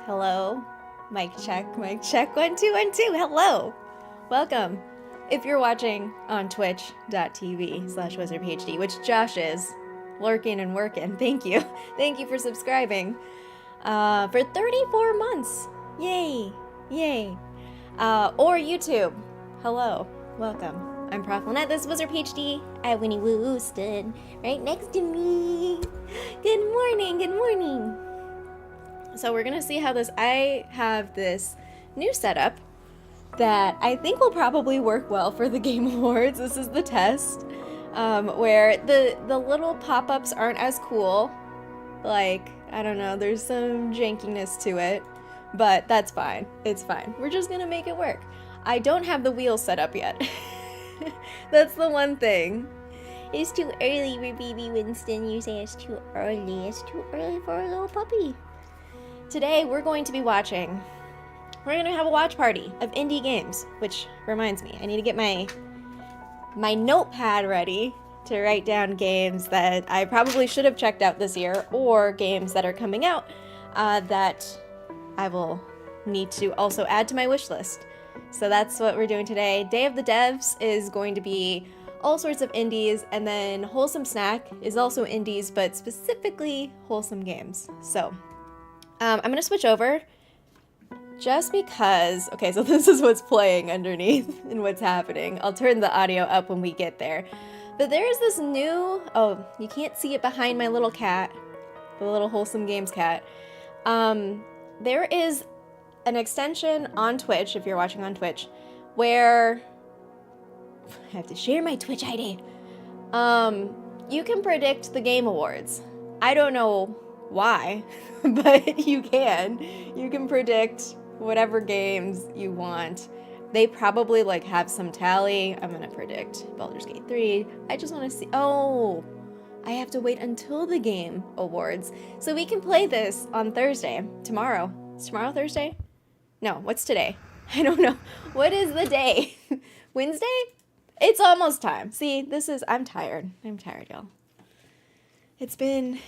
Hello. Mic check, 1 2 1 2. Hello. Welcome. If you're watching on twitch.tv/WizardPhD, which Josh is, lurking and working, thank you. Thank you for subscribing for 34 months. Yay. Yay. Or YouTube. Hello. Welcome. I'm Prof Lynette. This is WizardPhD. I have Winnie Woo stood right next to me. Good morning. Good morning. So we're going to see how I have this new setup that I think will probably work well for the Game Awards. This is the test, where the little pop-ups aren't as cool. Like, I don't know, there's some jankiness to it, but that's fine. It's fine. We're just going to make it work. I don't have the wheel set up yet. That's the one thing. It's too early for baby Winston. You say it's too early. It's too early for a little puppy. Today we're going to be watching. We're going to have a watch party of indie games, which reminds me, I need to get my notepad ready to write down games that I probably should have checked out this year, or games that are coming out that I will need to also add to my wish list. So that's what we're doing today. Day of the Devs is going to be all sorts of indies, and then Wholesome Snack is also indies, but specifically wholesome games. So I'm going to switch over just because, okay, so this is what's playing underneath and what's happening. I'll turn the audio up when we get there. But there's this new, oh, you can't see it behind my little cat, the little Wholesome Games cat. There is an extension on Twitch, if you're watching on Twitch, where I have to share my Twitch ID. You can predict the Game Awards. I don't know why, but you can. You can predict whatever games you want. They probably have some tally. I'm gonna predict Baldur's Gate 3. I just want to see. Oh, I have to wait until the Game Awards so we can play this on Thursday. Tomorrow. Is tomorrow Thursday? No, what's today? I don't know. What is the day? Wednesday? It's almost time. See, I'm tired. I'm tired, y'all. It's been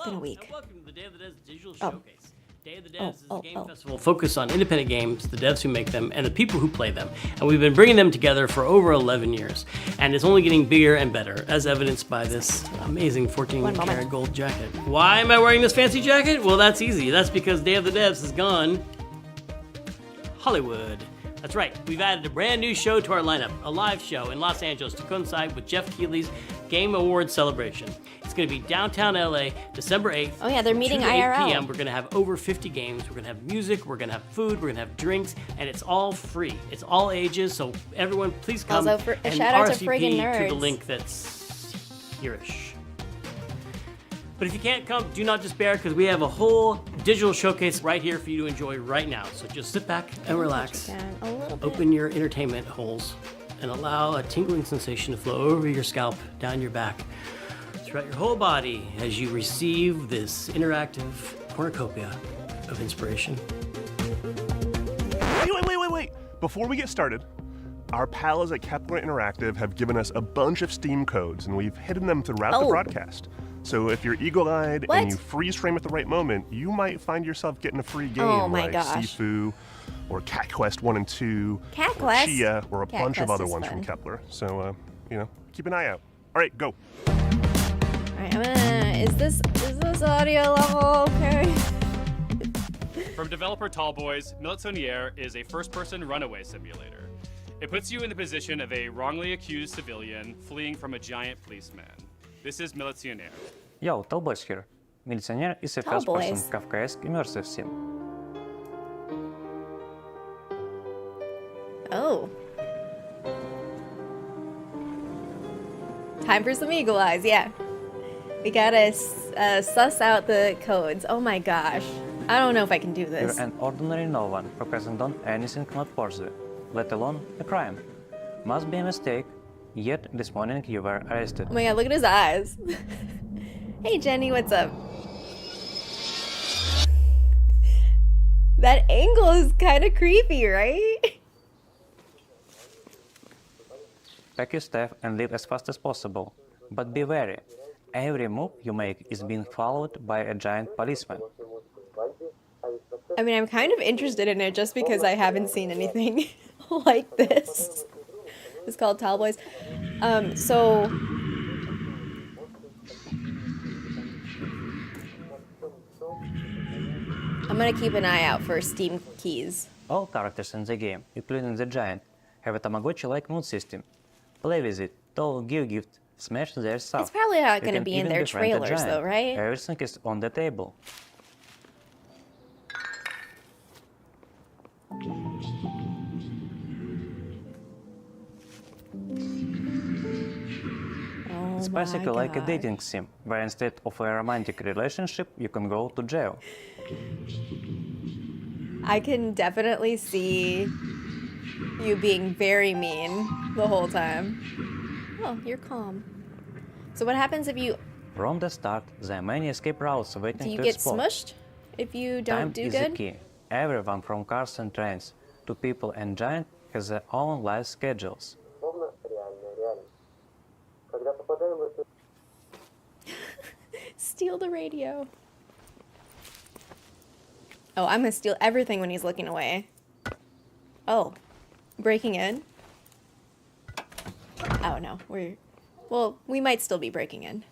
a week. And welcome to the Day of the Devs Digital Showcase. Day of the Devs is a game festival focused on independent games, the devs who make them, and the people who play them. And we've been bringing them together for over 11 years. And it's only getting bigger and better, as evidenced by this amazing 14-karat gold jacket. Why am I wearing this fancy jacket? Well, that's easy. That's because Day of the Devs has gone Hollywood. That's right, we've added a brand new show to our lineup, a live show in Los Angeles to coincide with Jeff Keighley's Game Awards celebration. It's going to be downtown LA, December 8th. Oh yeah, they're meeting 2 to 8 IRL. p.m. We're going to have over 50 games. We're going to have music, we're going to have food, we're going to have drinks, and it's all free. It's all ages, so everyone please come Also, a and shout out to RSVP friggin' to nerds. the link that's here-ish. But if you can't come, do not despair, because we have a whole digital showcase right here for you to enjoy right now. So just sit back and relax, open your entertainment holes, and allow a tingling sensation to flow over your scalp, down your back, throughout your whole body as you receive this interactive cornucopia of inspiration. Wait. Before we get started, our pals at Kepler Interactive have given us a bunch of Steam codes, and we've hidden them throughout the broadcast. So if you're eagle-eyed and you freeze frame at the right moment, you might find yourself getting a free game like Sifu, or Cat Quest 1 and 2, or Chia, or a bunch of other ones from Kepler. So, keep an eye out. All right, go. All right, is this audio level okay? From developer Tallboys, Militaire is a first-person runaway simulator. It puts you in the position of a wrongly accused civilian fleeing from a giant policeman. This is Militaire. Yo, Tallboys here. Militaire is a first-person Kafkaesque immersive sim. Oh. Time for some eagle eyes, yeah. We gotta suss out the codes. Oh my gosh. I don't know if I can do this. You're an ordinary no one who hasn't done anything not worthy, let alone a crime. Must be a mistake, yet this morning you were arrested. Oh my god, look at his eyes. Hey Jenny, what's up? That angle is kind of creepy, right? Pack your stuff and leave as fast as possible. But be wary. Every move you make is being followed by a giant policeman. I mean, I'm kind of interested in it just because I haven't seen anything like this. It's called Tall Boys. So I'm gonna keep an eye out for Steam keys. All characters in the game, including the giant, have a Tamagotchi-like mood system. Play with it, doll, give gifts, smash their stuff. It's probably not You gonna can be in even their befriend a trailers, giant. though, right? Everything is on the table. Oh It's my basically like a God. dating sim, where instead of a romantic relationship, you can go to jail. I can definitely see you being very mean the whole time. Oh, you're calm. So what happens if you... From the start, there are many escape routes waiting Do you to get explore. smushed if you don't Time do is good? the key. Everyone from cars and trains to people and giant has their own life schedules. Steal the radio. Oh, I'm gonna steal everything when he's looking away. Oh, breaking in? Oh no, well, we might still be breaking in.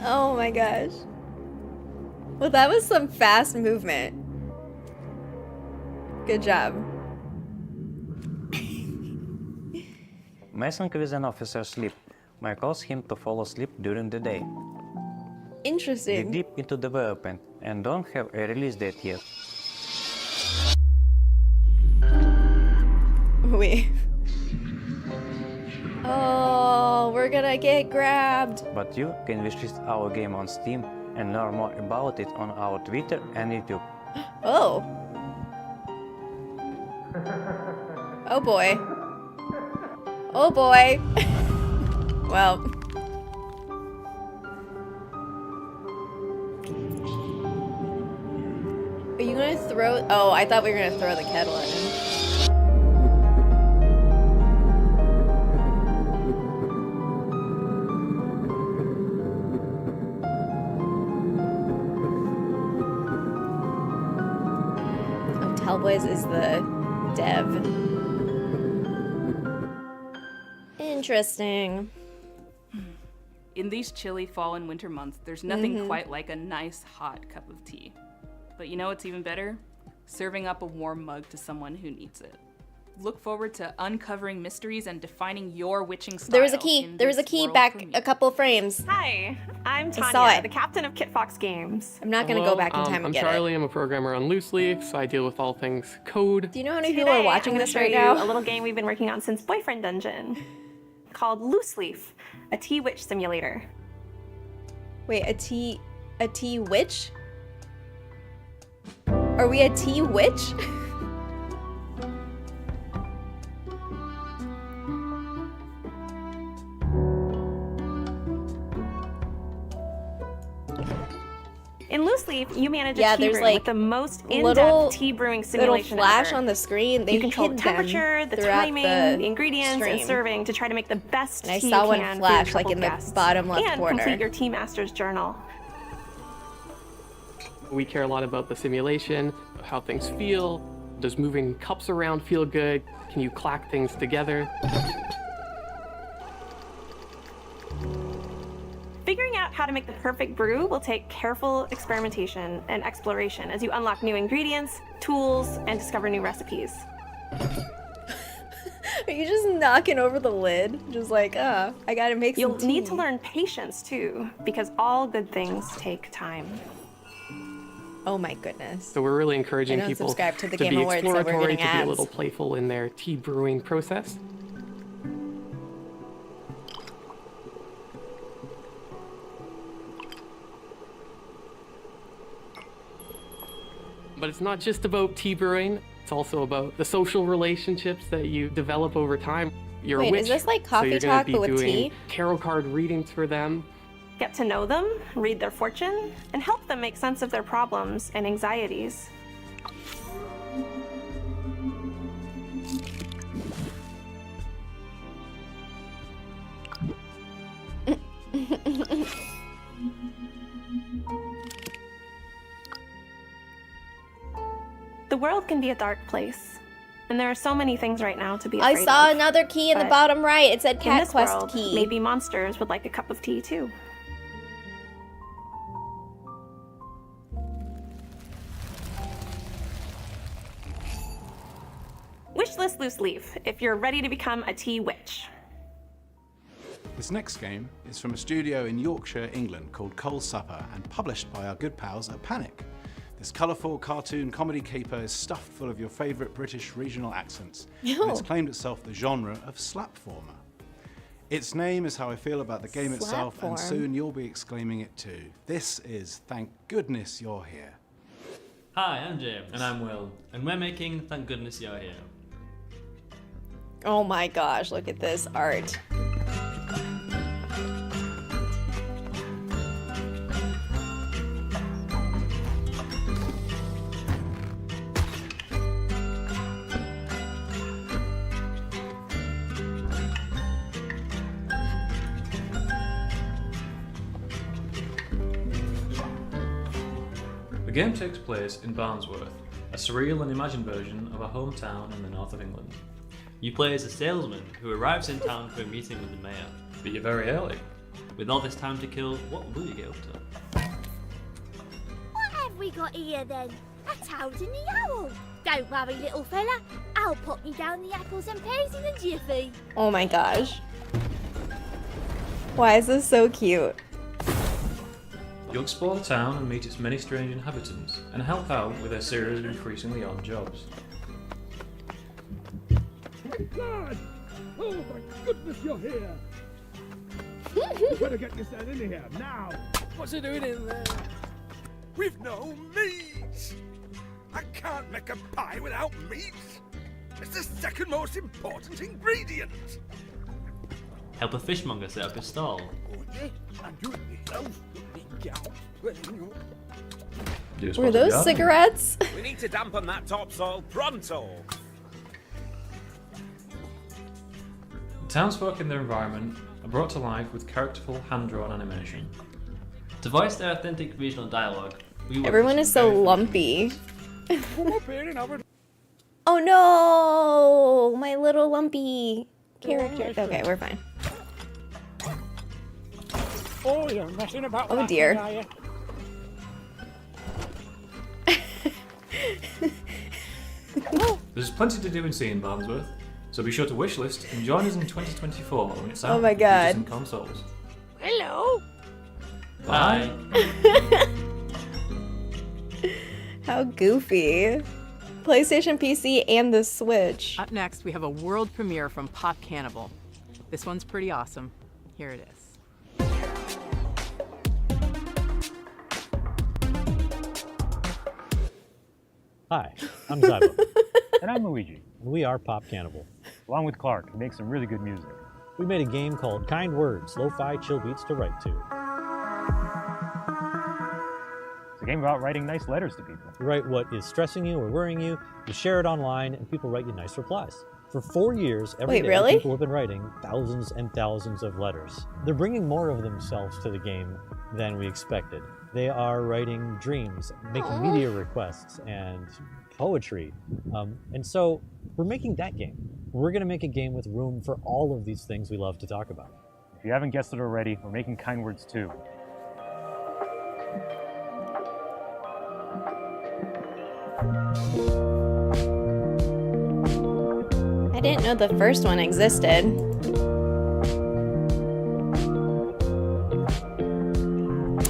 Oh my gosh. Well, that was some fast movement. Good job. Messing with an officer's sleep may cause him to fall asleep during the day. Dig Interesting. deep into development and don't have a release date yet. Wait. Oh, we're gonna get grabbed. But you can wishlist our game on Steam and learn more about it on our Twitter and YouTube. Oh. Oh boy. Oh boy. Well. Are you gonna throw? Oh, I thought we were gonna throw the kettle at him. Oh, Tellboys is the dev. Interesting. In these chilly fall and winter months, there's nothing quite like a nice hot cup of tea. But you know what's even better? Serving up a warm mug to someone who needs it. Look forward to uncovering mysteries and defining your witching style. There was a key. in There was a this key world back premiere. a couple frames. Hi, I'm saw Tanya, it. the captain of Kit Fox Games. I'm not gonna go back in time and I'm get Charlie. it. I'm a programmer on Loose Leaf, so I deal with all things code. Do you know how many people are Today, watching I'm this gonna right show you now? a little game we've been working on since Boyfriend Dungeon, called Loose Leaf, a tea witch simulator. Wait, a tea witch? Are we a tea witch? In Loose Leaf, you manage Yeah, a tea there's, room like, with the most little- in-depth tea brewing Little simulation flash ever. on the screen. They You control hid the them temperature, the throughout timing, the ingredients, and stream. serving to try to make the best And I tea saw you one can flash, for your like, in troubled the guests. bottom left and corner. complete your tea master's journal. We care a lot about the simulation, how things feel. Does moving cups around feel good? Can you clack things together? Figuring out how to make the perfect brew will take careful experimentation and exploration as you unlock new ingredients, tools, and discover new recipes. Are you just knocking over the lid? Just like, I gotta make some You'll tea. need to learn patience too, because all good things take time. Oh my goodness. So we're really encouraging I don't people subscribe to the to Game be Awards, so we're exploratory, getting to be a ads. little playful in their tea brewing process. But it's not just about tea brewing, it's also about the social relationships that you develop over time. You're a Wait, witch, is this like so coffee you're gonna talk be but with doing tea? tarot card readings for them. Get to know them, read their fortune, and help them make sense of their problems and anxieties. The world can be a dark place, and there are so many things right now to be afraid I saw of. another key in the But bottom right. It said In Cat this Quest world, key. maybe monsters would like a cup of tea too. Wishlist Loose Leaf, if you're ready to become a tea witch. This next game is from a studio in Yorkshire, England called Coal Supper and published by our good pals at Panic. This colourful cartoon comedy caper is stuffed full of your favourite British regional accents, and it's claimed itself the genre of slapformer. Its name is how I feel about the game itself, and soon you'll be exclaiming it too. This is Thank Goodness You're Here. Hi, I'm James. And I'm Will. And we're making Thank Goodness You're Here. Oh my gosh, look at this art. The game takes place in Barnsworth, a surreal and imagined version of a hometown in the north of England. You play as a salesman who arrives in town for a meeting with the mayor, but you're very early. With all this time to kill, what will you get up to? What have we got here then? A toad and the owl. Don't worry, little fella. I'll pop you down the apples and pears in a jiffy. Oh my gosh. Why is this so cute? You explore the town and meet its many strange inhabitants, and help out with a series of increasingly odd jobs. God! Oh my goodness, you're here! You better get yourself in here now! What's he doing in there? We've no meat! I can't make a pie without meat! It's the second most important ingredient! Help a fishmonger set up his stall. Oh yeah, I'm doing myself. Were those cigarettes? We need to dampen that topsoil pronto! The townsfolk and their environment are brought to life with characterful, hand-drawn animation. To voice their authentic regional dialogue, Everyone is so lumpy. Oh no! My little lumpy character. Okay, we're fine. Oh, you're messing about. Oh dear. There's plenty to do and see in Barnsworth, so be sure to wishlist and join us in 2024 when it's out Oh my god. in consoles. Hello! Bye! How goofy. PlayStation, PC, and the Switch. Up next, we have a world premiere from Pop Cannibal. This one's pretty awesome. Here it is. Hi, I'm Zybo. And I'm Luigi. And we are Pop Cannibal. Along with Clark, who makes some really good music. We made a game called Kind Words, Lo-Fi Chill Beats to Write to. It's a game about writing nice letters to people. You write what is stressing you or worrying you, you share it online, and people write you nice replies. For 4 years, every day, people have been writing thousands and thousands of letters. They're bringing more of themselves to the game than we expected. They are writing dreams, making media requests, and poetry. And so we're making that game. We're going to make a game with room for all of these things we love to talk about. If you haven't guessed it already, we're making Kind Words 2. I didn't know the first one existed.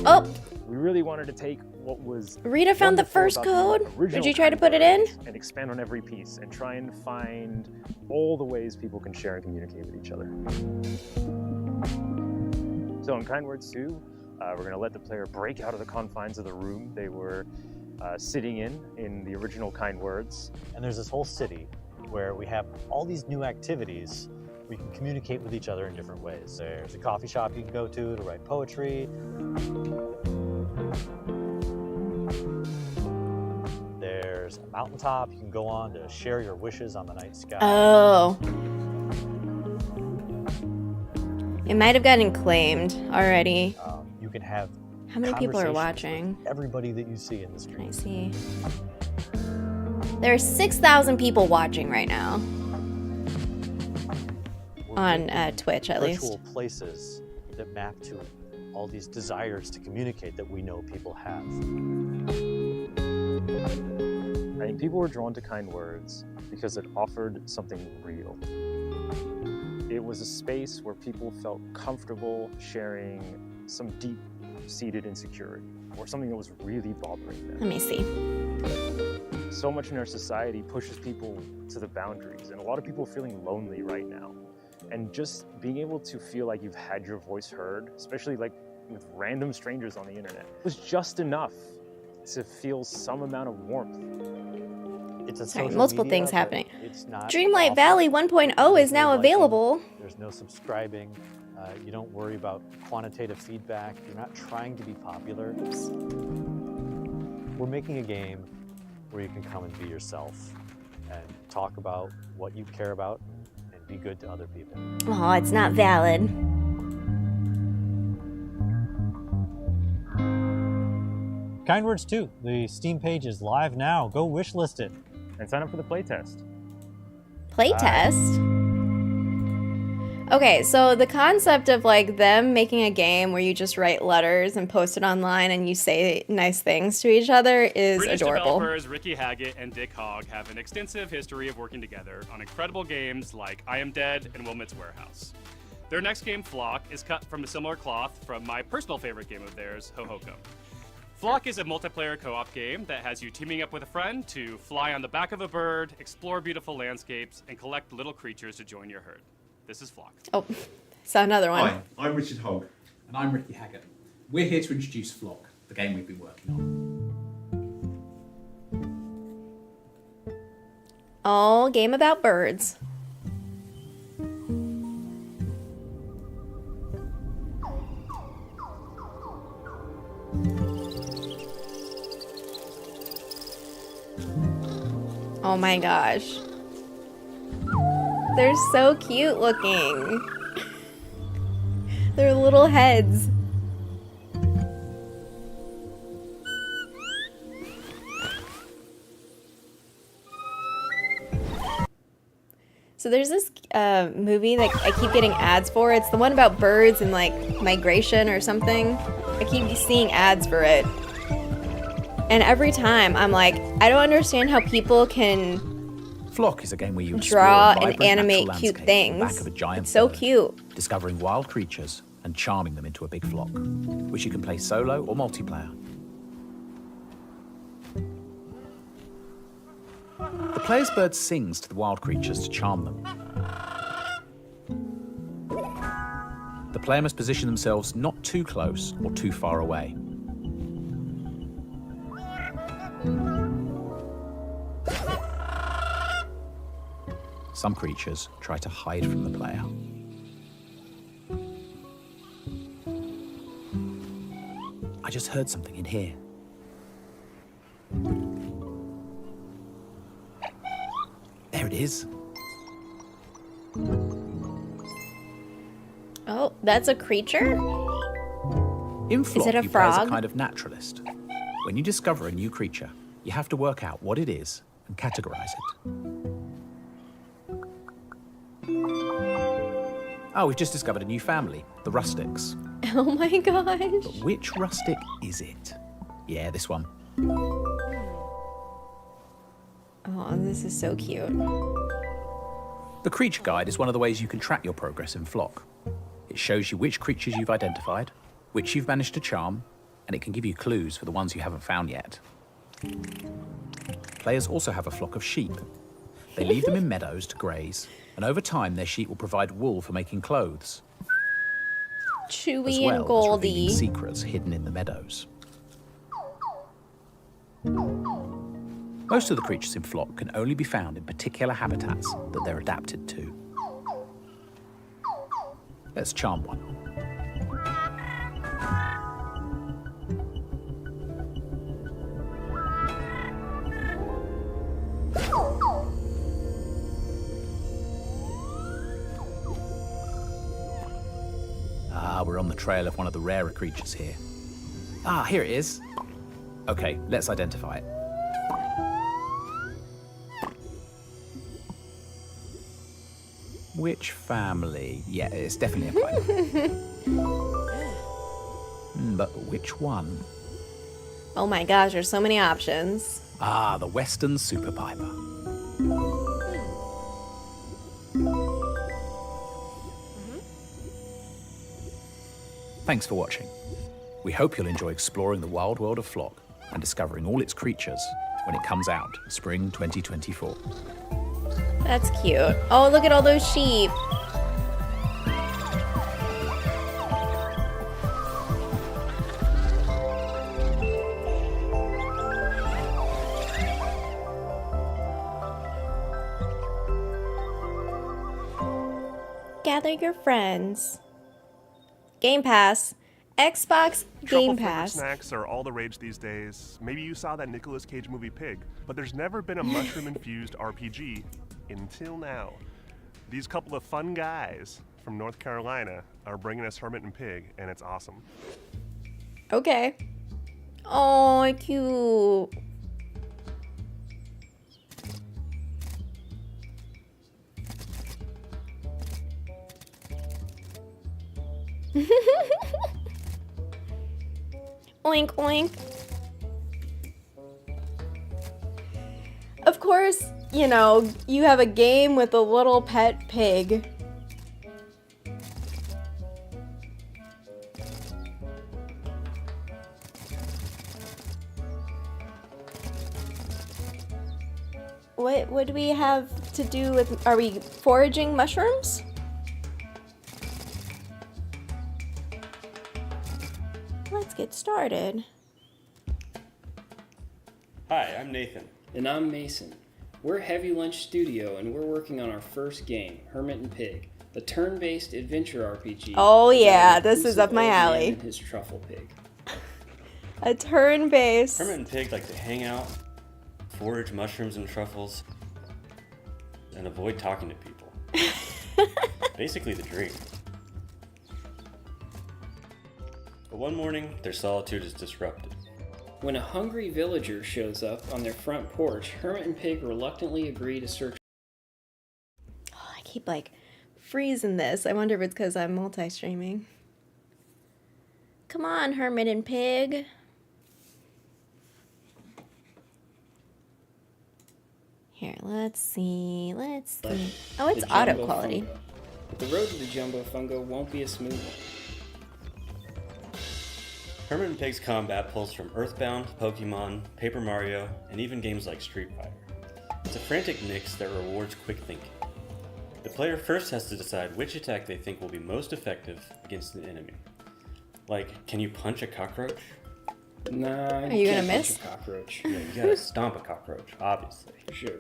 Oh! We really wanted to take what was Rita found the first code? Did you try to put it in? and expand on every piece and try and find all the ways people can share and communicate with each other. So in Kind Words 2, we're going to let the player break out of the confines of the room they were sitting in the original Kind Words. And there's this whole city where we have all these new activities. We can communicate with each other in different ways. There's a coffee shop you can go to write poetry. There's a mountaintop you can go on to share your wishes on the night sky. Oh. It might have gotten claimed already. You can have How many people are watching? Everybody that you see in the street. I see. There are 6,000 people watching right now. On Twitch, at least. Virtual places that map to all these desires to communicate that we know people have. I think people were drawn to Kind Words because it offered something real. It was a space where people felt comfortable sharing some deep-seated insecurity or something that was really bothering them. Let me see. So much in our society pushes people to the boundaries, and a lot of people are feeling lonely right now. And just being able to feel like you've had your voice heard, especially like with random strangers on the internet, was just enough to feel some amount of warmth. It's a Sorry, social multiple media, things but happening. It's not Dreamlight awful. Valley 1.0 is now available. There's no subscribing. You don't worry about quantitative feedback. You're not trying to be popular. We're making a game where you can come and be yourself and talk about what you care about and be good to other people. Oh, it's not valid. Kind Words 2, the Steam page is live now. Go wishlist it. And sign up for the playtest. Playtest? Okay, so the concept of like them making a game where you just write letters and post it online and you say nice things to each other is British adorable. developers Ricky Haggett and Dick Hogg have an extensive history of working together on incredible games like I Am Dead and Wilmot's Warehouse. Their next game, Flock, is cut from a similar cloth from my personal favorite game of theirs, Hohokum. Flock is a multiplayer co-op game that has you teaming up with a friend to fly on the back of a bird, explore beautiful landscapes, and collect little creatures to join your herd. This is Flock. Oh, so another one. Hi, I'm Richard Hogg. And I'm Ricky Haggett. We're here to introduce Flock, the game we've been working on. Oh, game about birds. Oh my gosh. They're so cute looking. Their little heads. So there's this movie that I keep getting ads for. It's the one about birds and like migration or something. I keep seeing ads for it. And every time I'm like, I don't understand how people can Flock is a game where you draw explore a and vibrant animate natural cute landscape things. on the back of a giant It's so bird, cute. discovering wild creatures and charming them into a big flock, which you can play solo or multiplayer. The player's bird sings to the wild creatures to charm them. The player must position themselves not too close or too far away. Some creatures try to hide from the player. I just heard something in here. There it is. Oh, that's a creature? In Flock, it a you play as a frog? kind of naturalist. When you discover a new creature, you have to work out what it is and categorize it. Oh, we've just discovered a new family, the Rustics. Oh my gosh. But which rustic is it? Yeah, this one. Oh, this is so cute. The creature guide is one of the ways you can track your progress in Flock. It shows you which creatures you've identified, which you've managed to charm, and it can give you clues for the ones you haven't found yet. Players also have a flock of sheep. They leave them in meadows to graze, and over time their sheep will provide wool for making clothes, as Chewy well and as Goldie. revealing secrets hidden in the meadows. Most of the creatures in Flock can only be found in particular habitats that they're adapted to. Let's charm one. We're on the trail of one of the rarer creatures here. Here it is. Okay, let's identify it. Which family? Yeah, it's definitely a piper. But which one? Oh my gosh, there's so many options. The Western Super Piper. Thanks for watching. We hope you'll enjoy exploring the wild world of Flock and discovering all its creatures when it comes out spring 2024. That's cute. Oh, look at all those sheep. Gather your friends. Game Pass. Xbox Game Pass. Snacks are all the rage these days. Maybe you saw that Nicolas Cage movie Pig, but there's never been a mushroom-infused RPG until now. These couple of fun guys from North Carolina are bringing us Hermit and Pig, and it's awesome. Okay. Oh, cute. Oink, oink. Of course, you know, you have a game with a little pet pig. What do we have to do with... Are we foraging mushrooms? Let's get started. Hi, I'm Nathan. And I'm Mason. We're Heavy Lunch Studio, and we're working on our first game, Hermit and Pig, a turn-based adventure RPG. Oh yeah, this is up my alley. And his truffle pig. A turn-based. Hermit and Pig like to hang out, forage mushrooms and truffles, and avoid talking to people. Basically the dream. But one morning, their solitude is disrupted. When a hungry villager shows up on their front porch, Hermit and Pig reluctantly agree to search. Oh, I keep like freezing this. I wonder if it's because I'm multi-streaming. Come on, Hermit and Pig. Here, let's see. Oh, it's auto quality. Fungo. But the road to the Jumbo Fungo won't be a smooth one. Hermit and Pig's combat pulls from Earthbound, Pokemon, Paper Mario, and even games like Street Fighter. It's a frantic mix that rewards quick thinking. The player first has to decide which attack they think will be most effective against an enemy. Like, can you punch a cockroach? Nah, are you gonna miss? A cockroach. Yeah, you gotta stomp a cockroach, obviously. Sure.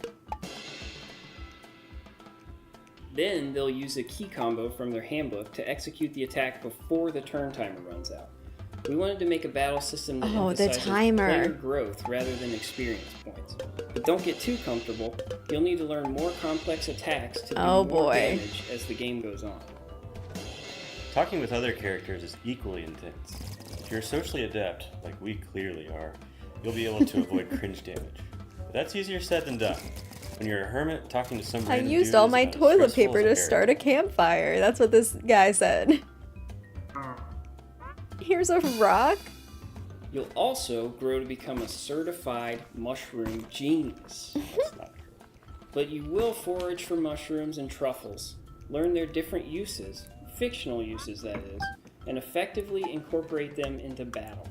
Then they'll use a key combo from their handbook to execute the attack before the turn timer runs out. We wanted to make a battle system that emphasizes player growth rather than experience points. But don't get too comfortable. You'll need to learn more complex attacks to do more damage as the game goes on. Talking with other characters is equally intense. If you're socially adept, like we clearly are, you'll be able to avoid cringe damage. But that's easier said than done. When you're a hermit talking to some random I used all my toilet paper to start a campfire. That's what this guy said. Here's a rock. You'll also grow to become a certified mushroom genius. That's not true. But you will forage for mushrooms and truffles, learn their different uses, fictional uses that is, and effectively incorporate them into battle.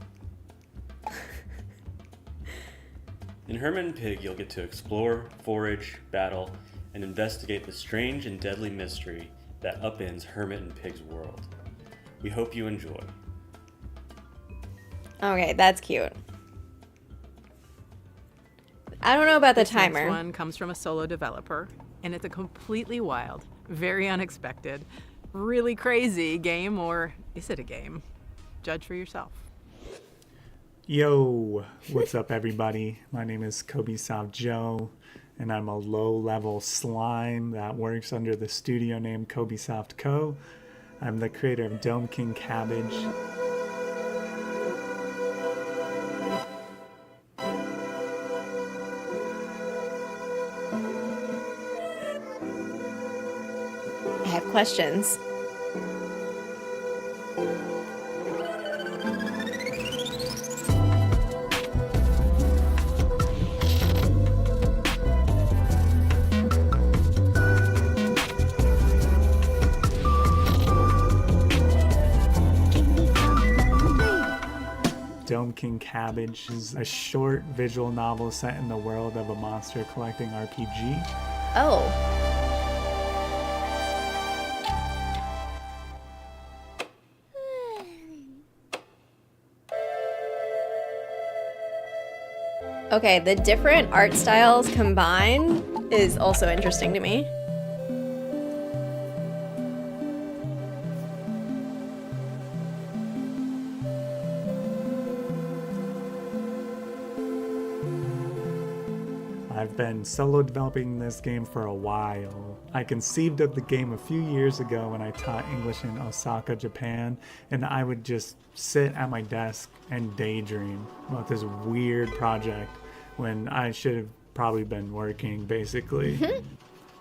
In Hermit and Pig, you'll get to explore, forage, battle, and investigate the strange and deadly mystery that upends Hermit and Pig's world. We hope you enjoy. Okay, that's cute. I don't know about the This timer. next one comes from a solo developer, and it's a completely wild, very unexpected, really crazy game, or is it a game? Judge for yourself. Yo, what's up everybody? My name is Kobe-Soft Joe, and I'm a low-level slime that works under the studio name Kobe-Soft Co. I'm the creator of Dome King Cabbage. I have questions. Dome King Cabbage is a short visual novel set in the world of a monster collecting RPG. Oh. Okay, the different art styles combined is also interesting to me. I've been solo developing this game for a while. I conceived of the game a few years ago when I taught English in Osaka, Japan, and I would just sit at my desk and daydream about this weird project when I should have probably been working, basically.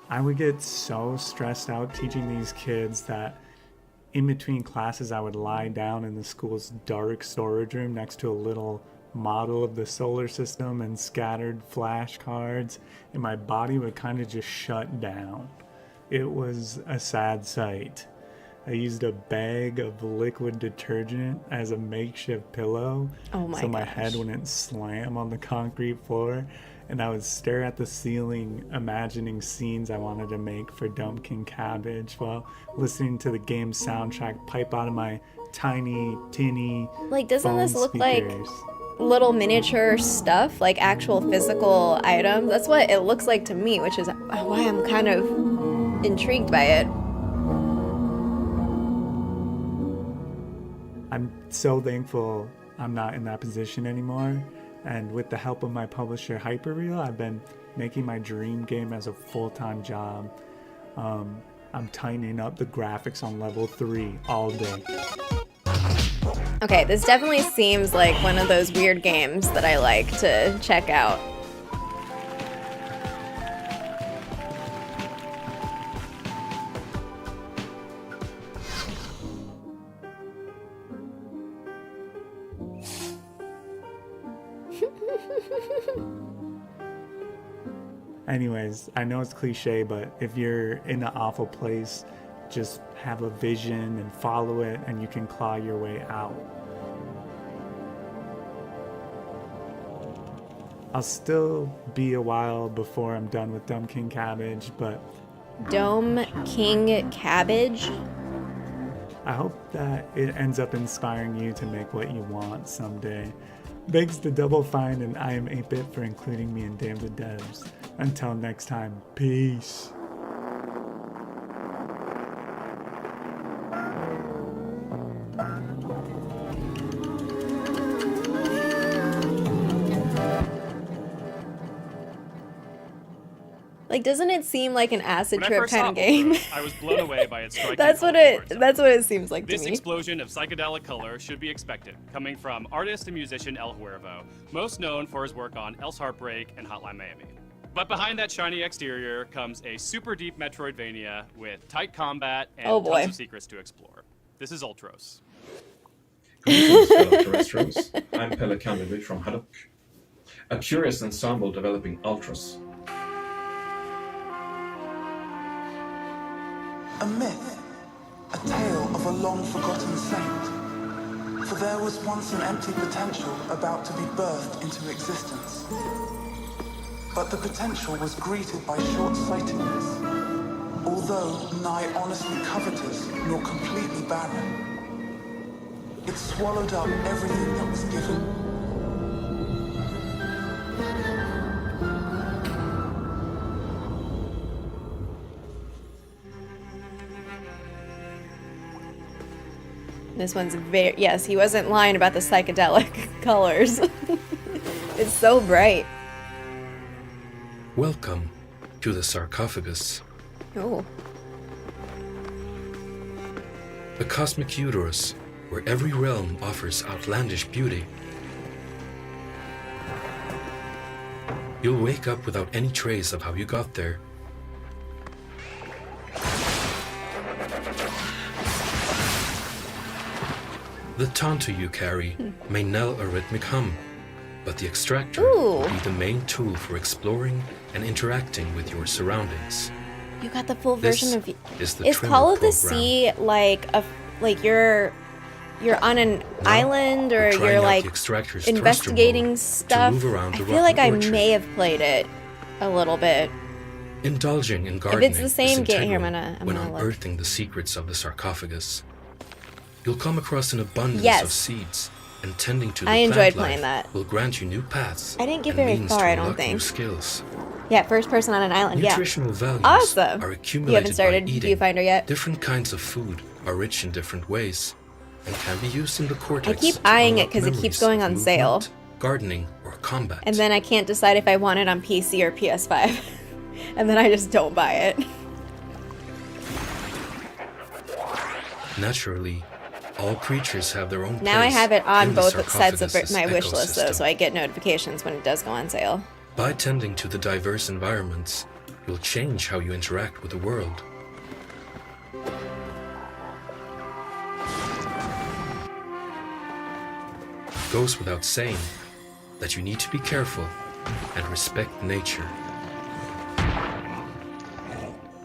I would get so stressed out teaching these kids that in between classes I would lie down in the school's dark storage room next to a little model of the solar system and scattered flashcards, and my body would kind of just shut down. It was a sad sight. I used a bag of liquid detergent as a makeshift pillow so my head wouldn't slam on the concrete floor, and I would stare at the ceiling imagining scenes I wanted to make for Dome King Cabbage while listening to the game's soundtrack pipe out of my tiny, tinny Like, doesn't this look speakers. like little miniature stuff, like actual physical items? That's what it looks like to me, which is why I'm kind of intrigued by it. I'm so thankful I'm not in that position anymore, and with the help of my publisher Hyperreal, I've been making my dream game as a full-time job. I'm tightening up the graphics on level 3 all day. Okay, this definitely seems like one of those weird games that I like to check out. Anyways, I know it's cliche, but if you're in an awful place, just have a vision and follow it, and you can claw your way out. I'll still be a while before I'm done with Dome King Cabbage, but... Dome King Cabbage? I hope that it ends up inspiring you to make what you want someday. Thanks to Double Fine and I Am 8-Bit for including me in Damn the Devs. Until next time, peace. Like, doesn't it seem like an acid When I trip first kind saw of game? Ultros, I was blown away by its striking That's what it seems like to This me. explosion of psychedelic color should be expected, coming from artist and musician El Huervo, most known for his work on Elle's Heartbreak and Hotline Miami. But behind that shiny exterior comes a super deep Metroidvania with tight combat and tons of secrets to explore. This is Ultros. Greetings, fellow terrestrials. I'm Pelle Kanderby from Haddock, a curious ensemble developing Ultros. A myth, a tale of a long-forgotten saint. For there was once an empty potential about to be birthed into existence. But the potential was greeted by short-sightedness, although nigh honestly covetous nor completely barren. It swallowed up everything that was given. This one's very... Yes, he wasn't lying about the psychedelic colors. It's so bright. Welcome to the sarcophagus. Oh. A cosmic uterus where every realm offers outlandish beauty. You'll wake up without any trace of how you got there. The tantu you carry may knell a rhythmic hum, but the extractor will be the main tool for exploring and interacting with your surroundings. You got the full version of... Is Call of the Sea like you're on an island, or you're like investigating stuff? I feel like I may have played it a little bit. Indulging in gardening if it's the same game, here, I'm when gonna look. unearthing the secrets of the sarcophagus. You'll come across an abundance of seeds, and tending to the I enjoyed plant playing life that. will grant you new paths. I didn't get and very means far, to I don't unlock new think. skills. Yeah, first person on an island. Nutritional values Awesome. are accumulated You haven't started by eating. Viewfinder yet. Different kinds of food are rich in different ways, and can be used in the cortex. I keep to eyeing it unlock because it keeps memories going of on sale. movement, gardening, or combat. And then I can't decide if I want it on PC or PS5. And then I just don't buy it. Naturally, all creatures have their own Now I place have it on in the both sets of sarcophagus's my wish list, though, ecosystem. so I get notifications when it does go on sale. By tending to the diverse environments, you'll change how you interact with the world. It goes without saying that you need to be careful and respect nature.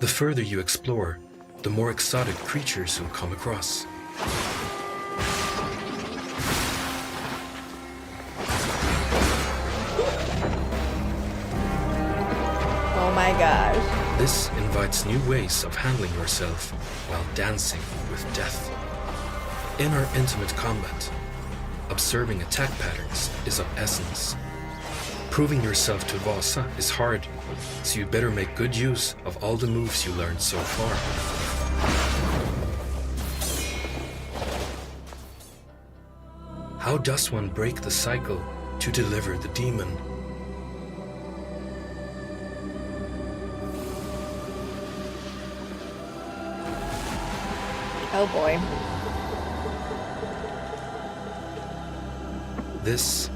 The further you explore, the more exotic creatures you'll come across. Oh my gosh. This invites new ways of handling yourself while dancing with death. In our intimate combat, observing attack patterns is of essence. Proving yourself to Vasa is hard, so you better make good use of all the moves you learned so far. How does one break the cycle to deliver the demon? Oh boy. This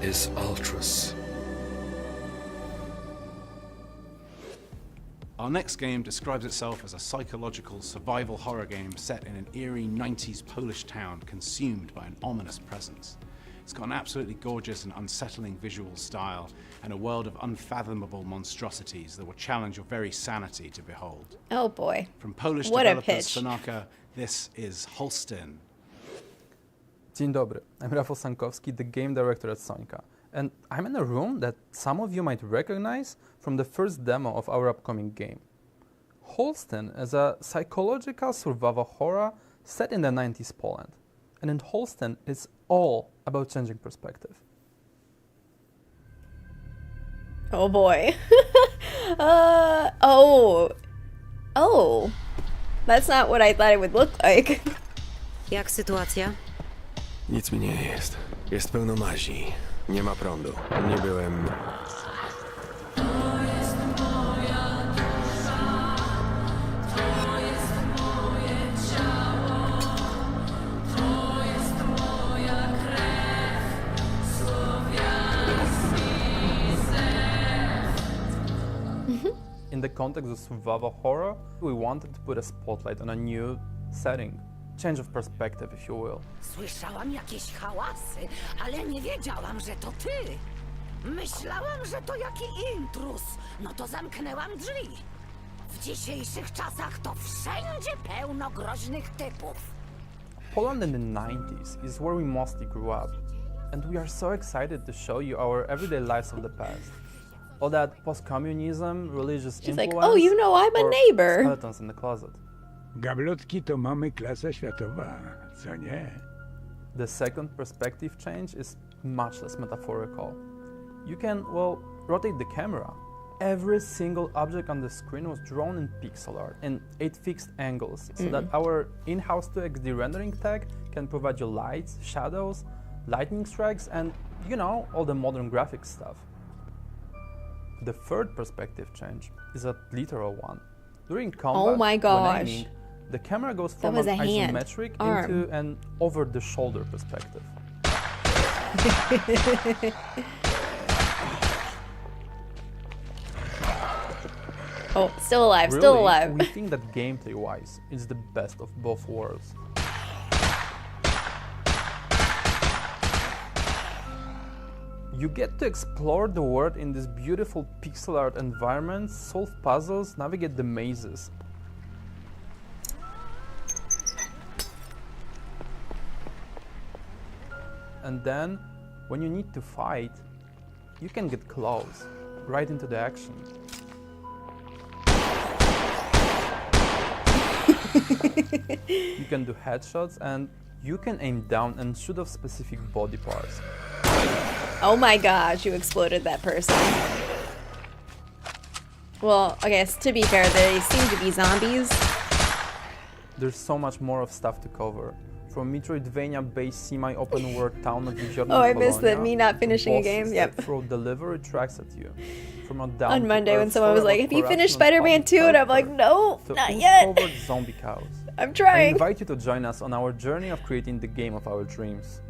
is Ultras. Our next game describes itself as a psychological survival horror game set in an eerie 90s Polish town consumed by an ominous presence. It's got an absolutely gorgeous and unsettling visual style and a world of unfathomable monstrosities that will challenge your very sanity to behold. Oh boy. From Polish What a developers pitch. Sonaka, this is Holstein. Dzień dobry, I'm Rafał Sankowski, the game director at Sonika. And I'm in a room that some of you might recognize from the first demo of our upcoming game. Holstein is a psychological survival horror set in the 90s Poland. And in Holstein, it's all about changing perspective. Oh boy. Oh. That's not what I thought it would look like. Jak sytuacja? Nic mi nie jest. Jest pełno mazi. Nie ma prądu. Nie byłem... In the context of survival horror, we wanted to put a spotlight on a new setting. Change of perspective, if you will. Słyszałam jakieś hałasy, ale nie wiedziałam, że to ty. Myślałam, że to jaki intruz. No to zamknęłam drzwi. W dzisiejszych czasach to wszędzie pełno groźnych typów. Poland in the 90s is where we mostly grew up, and we are so excited to show you our everyday lives of the past. All that post-communism, religious She's influence, like, oh, you know, I'm a or neighbor. skeletons in the closet. Gablotki to mamy klasa światowa, co nie? The second perspective change is much less metaphorical. You can, well, rotate the camera, every single object on the screen was drawn in pixel art in 8 fixed angles, so that our in-house 2XD rendering tech can provide you lights, shadows, lightning strikes, and, you know, all the modern graphics stuff. The third perspective change is a literal one. During combat, oh my gosh, when aiming, the camera goes from an isometric into an over-the-shoulder perspective. Oh, still alive, Really, still alive. We think that gameplay-wise, it's the best of both worlds. You get to explore the world in this beautiful pixel art environment, solve puzzles, navigate the mazes. And then, when you need to fight, you can get close, right into the action. You can do headshots and you can aim down and shoot off specific body parts. Oh my gosh, you exploded that person. Well, I guess to be fair, they seem to be zombies. There's so much more of stuff to cover. From Metroidvania-based semi-open world town of Jeziorna, Oh, I missed that, me not finishing a game, yep. Throw delivery tracks at you. From a down on Monday when someone was like, have you finished Spider-Man 2? And I'm like, no, not yet. Zombie cows. I'm trying. I invite you to join us on our journey of creating the game of our dreams.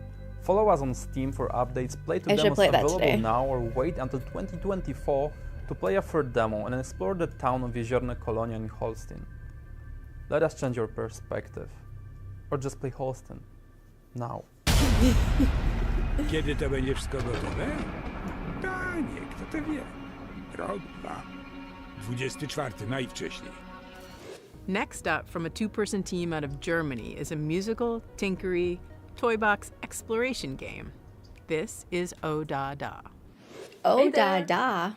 Follow us on Steam for updates, play to demos available now, or wait until 2024 to play a third demo and explore the town of Jeziorna Kolonia in Holstein. Let us change your perspective. Or just play Holstein. Now. Kiedy to będzie wszystko gotowe? Panie, kto to wie? Rok, 2. 24 najwcześniej. Next up, from a two-person team out of Germany, is a musical, tinkery, toy box exploration game. This is Oh Da Da. Oh Da Da.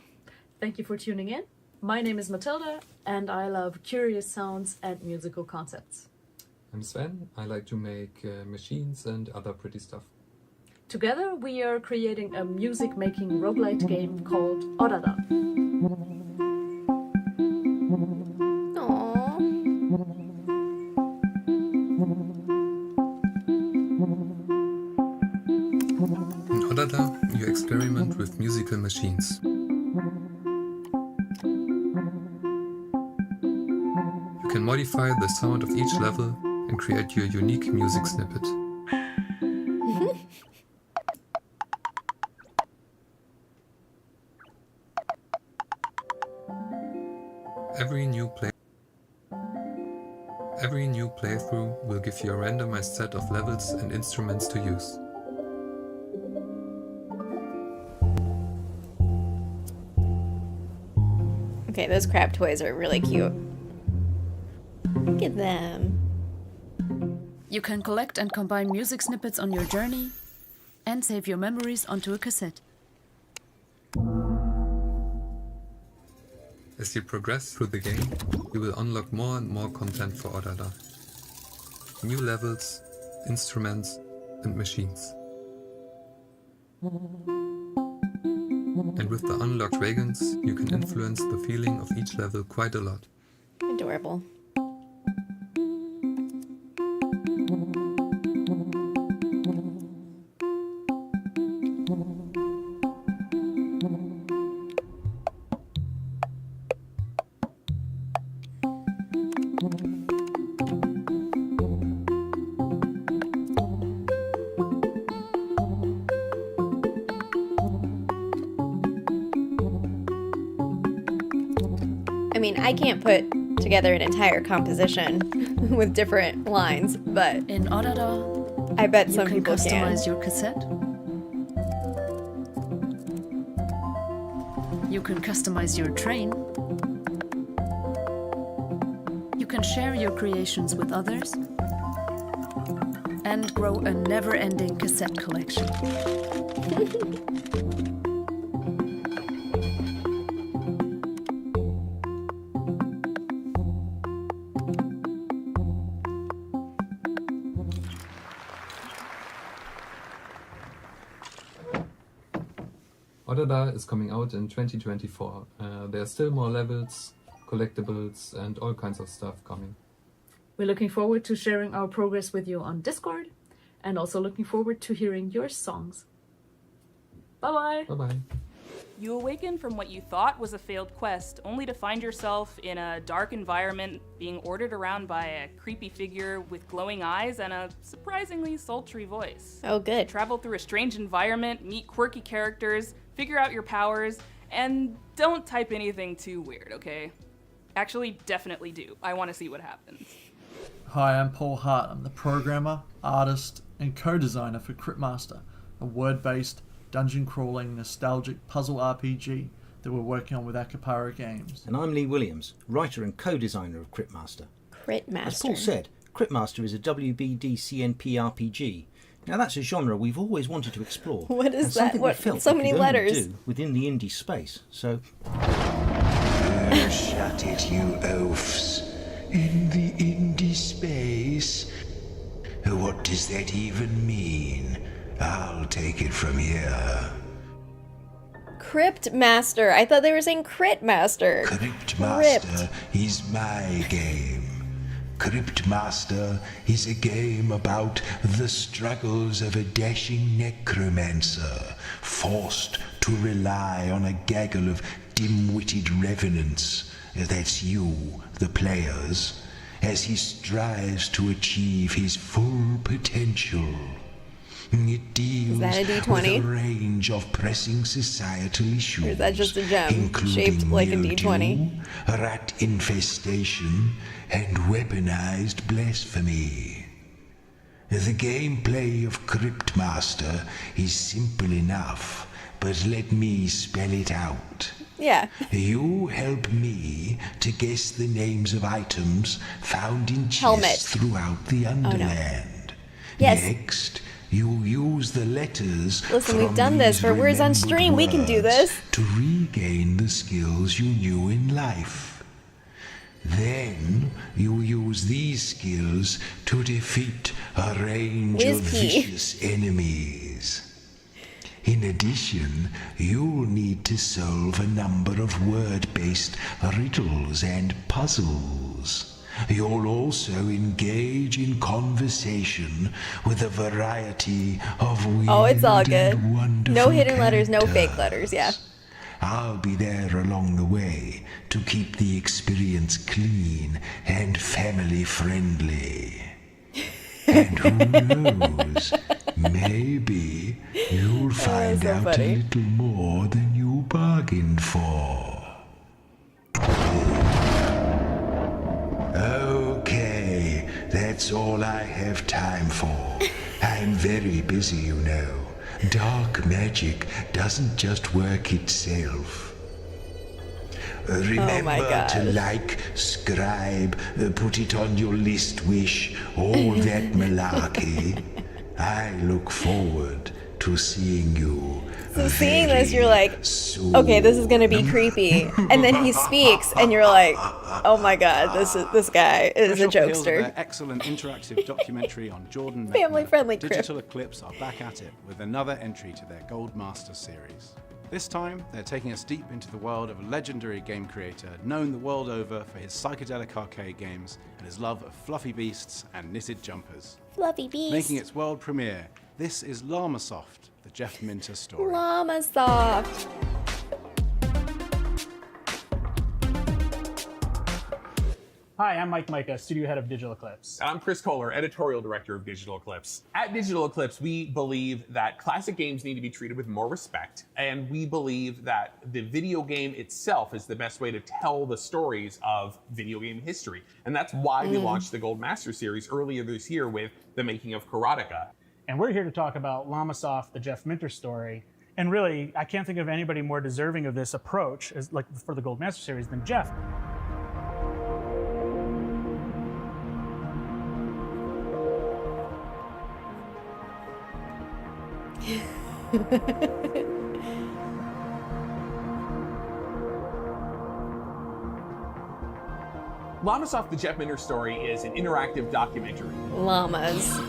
Thank you for tuning in. My name is Matilda, and I love curious sounds and musical concepts. I'm Sven. I like to make machines and other pretty stuff. Together, we are creating a music-making roguelite game called Oh Da Da. In Oh Da Da, you experiment with musical machines. You can modify the sound of each level and create your unique music snippet. Every new playthrough will give you a randomized set of levels and instruments to use. Okay, those crab toys are really cute. Look at them. You can collect and combine music snippets on your journey and save your memories onto a cassette. As you progress through the game, you will unlock more and more content for Oh Da Da. New levels, instruments, and machines. And with the unlocked wagons, you can influence the feeling of each level quite a lot. Adorable. I mean, I can't put together an entire composition with different lines, but in Oh Da Da, I bet some people can can. customize your cassette. You can customize your train. You can share your creations with others and grow a never-ending cassette collection. Odada is coming out in 2024. There are still more levels, collectibles, and all kinds of stuff coming. We're looking forward to sharing our progress with you on Discord, and also looking forward to hearing your songs. Bye-bye. Bye-bye. You awaken from what you thought was a failed quest, only to find yourself in a dark environment, being ordered around by a creepy figure with glowing eyes and a surprisingly sultry voice. Oh, good. Travel through a strange environment, meet quirky characters, figure out your powers, and don't type anything too weird, okay? Actually, definitely do. I want to see what happens. Hi, I'm Paul Hart. I'm the programmer, artist, and co-designer for Cryptmaster, a word-based, dungeon-crawling, nostalgic puzzle RPG that we're working on with Acapara Games. And I'm Lee Williams, writer and co-designer of Cryptmaster. As Paul said, Cryptmaster is a WBD-CNP RPG. Now that's a genre we've always wanted to explore. What is and that? something What? we felt So we many could only letters. do within the indie space. So Shut it, you oafs. In the indie space? What does that even mean? I'll take it from here. Crypt Master. I thought they were saying Crit Master. Cryptmaster is my game. Cryptmaster is a game about the struggles of a dashing necromancer, forced to rely on a gaggle of dim-witted revenants, that's you, the players, as he strives to achieve his full potential. It deals that a D20? with a range of pressing societal issues, Or is that just a gem including shaped like a mildew, D20? rat infestation, and weaponized blasphemy. The gameplay of Cryptmaster is simple enough, but let me spell it out. Yeah. You help me to guess the names of items found in Helmet. chests throughout the Underland. Yes. Next, you use the letters. Listen, we've from done this these for Words on remembered Stream. We can do words this. to regain the skills you knew in life. Then you use these skills to defeat a range of Whiz-pea. vicious enemies. In addition, you'll need to solve a number of word-based riddles and puzzles. You'll also engage in conversation with a variety of weird Oh, it's all good. and wonderful No hidden letters, no fake letters, yeah. I'll be there along the way to keep the experience clean and family-friendly. And who knows, maybe you'll find so out funny. a little more than you bargained for. Okay, that's all I have time for. I'm very busy, you know. Dark magic doesn't just work itself. Remember to like, subscribe, put it on your list wish, all that malarkey. I look forward to seeing you. So seeing this, you're like, okay, this is gonna be creepy. And then he speaks, and you're like, oh my god, this guy is a Special appeals of jokester. their excellent interactive documentary on Jordan Mechner, Family-friendly Crip. Digital Eclipse are back at it with another entry to their Gold Master series. This time, they're taking us deep into the world of a legendary game creator known the world over for his psychedelic arcade games and his love of fluffy beasts and knitted jumpers. Fluffy beast. Making its world premiere, this is Llamasoft, the Jeff Minter story. Llamasoft. Hi, I'm Mike Micah, studio head of Digital Eclipse. I'm Chris Kohler, editorial director of Digital Eclipse. At Digital Eclipse, we believe that classic games need to be treated with more respect, and we believe that the video game itself is the best way to tell the stories of video game history. And that's why we launched the Gold Master series earlier this year with The Making of Karateka. And we're here to talk about Llamasoft, the Jeff Minter story. And really, I can't think of anybody more deserving of this approach as like for the Gold Master series than Jeff. Llamasoft, the Jeff Minter story is an interactive documentary. Llamas.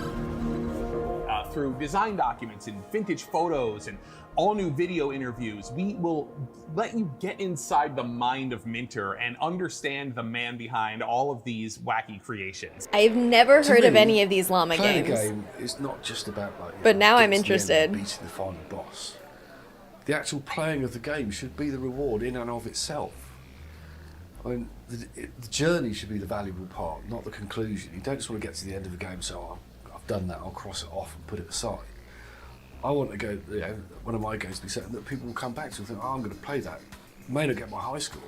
through design documents and vintage photos and all new video interviews. We will let you get inside the mind of Minter and understand the man behind all of these wacky creations. I've never heard of any of these llama playing games. a game is not just about like. But now I'm getting to the end interested. and beating the final boss. The actual playing of the game should be the reward in and of itself. I mean, the journey should be the valuable part, not the conclusion. You don't just want to get to the end of the game, so I've done that, I'll cross it off and put it aside. I want to go, you know, one of my games to be certain that people will come back to and think, oh, I'm going to play that. May not get my high score,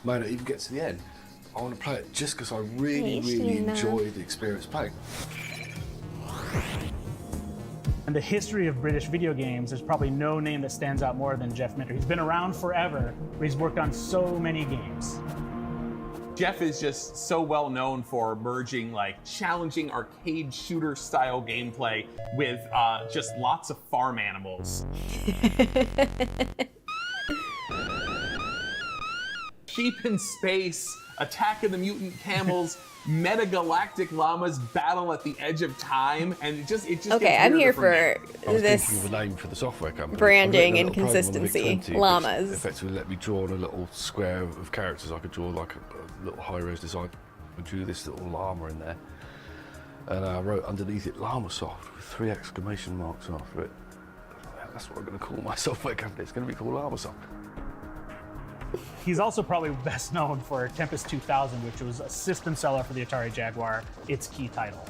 may not even get to the end. I want to play it just because I really enjoy the experience playing. In the history of British video games, there's probably no name that stands out more than Jeff Minter. He's been around forever, but he's worked on so many games. Jeff is just so well known for merging like challenging arcade shooter style gameplay with just lots of farm animals. Sheep in space, Attack of the Mutant Camels, metagalactic llamas battle at the edge of time, and it just Okay, I'm here for this thinking of a name for the software company. branding I've and written a little program on the consistency. VIC-20, which Llamas. effectively let me draw on a little square of characters. I could draw like a little high-res design. I drew this little llama in there, and I wrote underneath it Llamasoft with 3 exclamation marks after it. That's what I'm going to call my software company. It's going to be called Llamasoft. He's also probably best known for Tempest 2000, which was a system seller for the Atari Jaguar, its key title.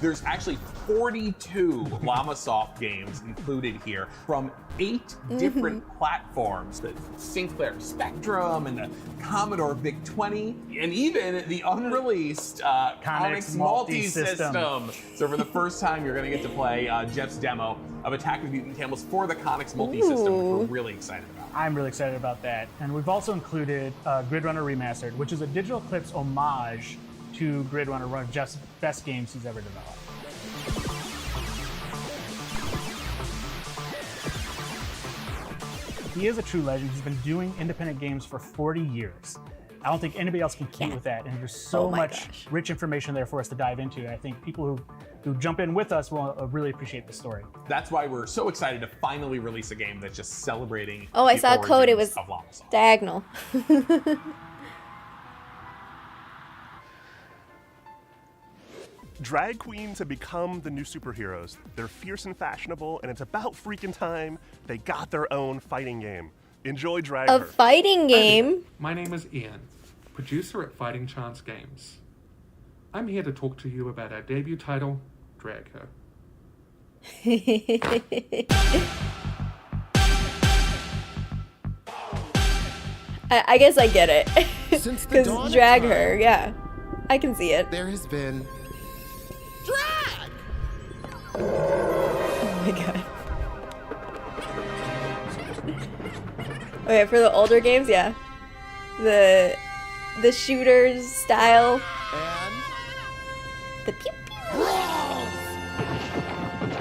There's actually 42 Llamasoft games included here from 8 different platforms, the Sinclair Spectrum and the Commodore VIC-20, and even the unreleased Conix multi-system. So for the first time, you're going to get to play Jeff's demo of Attack of the Mutant Camels for the Conix multi-system, which we're really excited about. I'm really excited about that. And we've also included Grid Runner Remastered, which is a Digital Eclipse homage to Grid Runner, one of Jeff's best games he's ever developed. He is a true legend. He's been doing independent games for 40 years. I don't think anybody else can compete with that. And there's so much rich information there for us to dive into. I think people who jump in with us will really appreciate the story. That's why we're so excited to finally release a game that's just celebrating. Oh, I saw a code. It was of Llamasoft. diagonal. Drag queens have become the new superheroes. They're fierce and fashionable, and it's about freaking time they got their own fighting game. Enjoy Drag A Her. fighting game? My name is Ian, producer at Fighting Chance Games. I'm here to talk to you about our debut title, Drag Her. I guess I get it. Because drag her, yeah. I can see it. There has been Oh my god. Okay, for the older games, yeah. The shooters style. And the pew pew.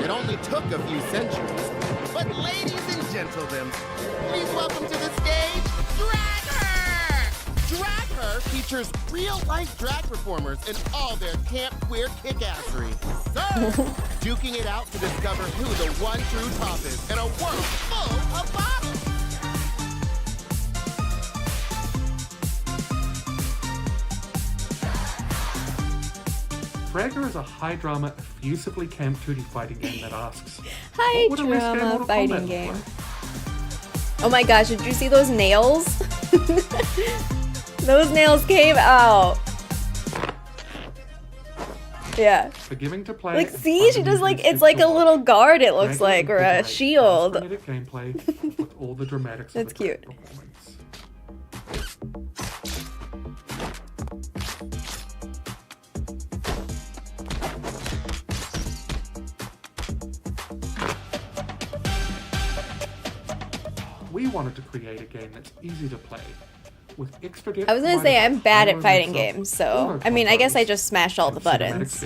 It only took a few centuries. But ladies and gentlemen, please welcome to the stage, Drag Her! Drag Her features real-life drag performers in all their camp queer kickassery. So, duking it out to discover who the one true top is in a world full of bottles. Drag Her is a high-drama, effusively camp 2D fighting game that asks, High what would a risque drama Mortal fighting Kombat game. look Oh my gosh, did you see those nails? Those nails came out. Yeah. Forgiving to play. Like, see, she does like, it's like a little guard, it looks like, or a shield. Gameplay with all the dramatics. That's cute. We wanted to create a game that's easy to play, with extra depth. I was gonna say I'm bad at fighting games, so I mean, I guess I just smash all the buttons.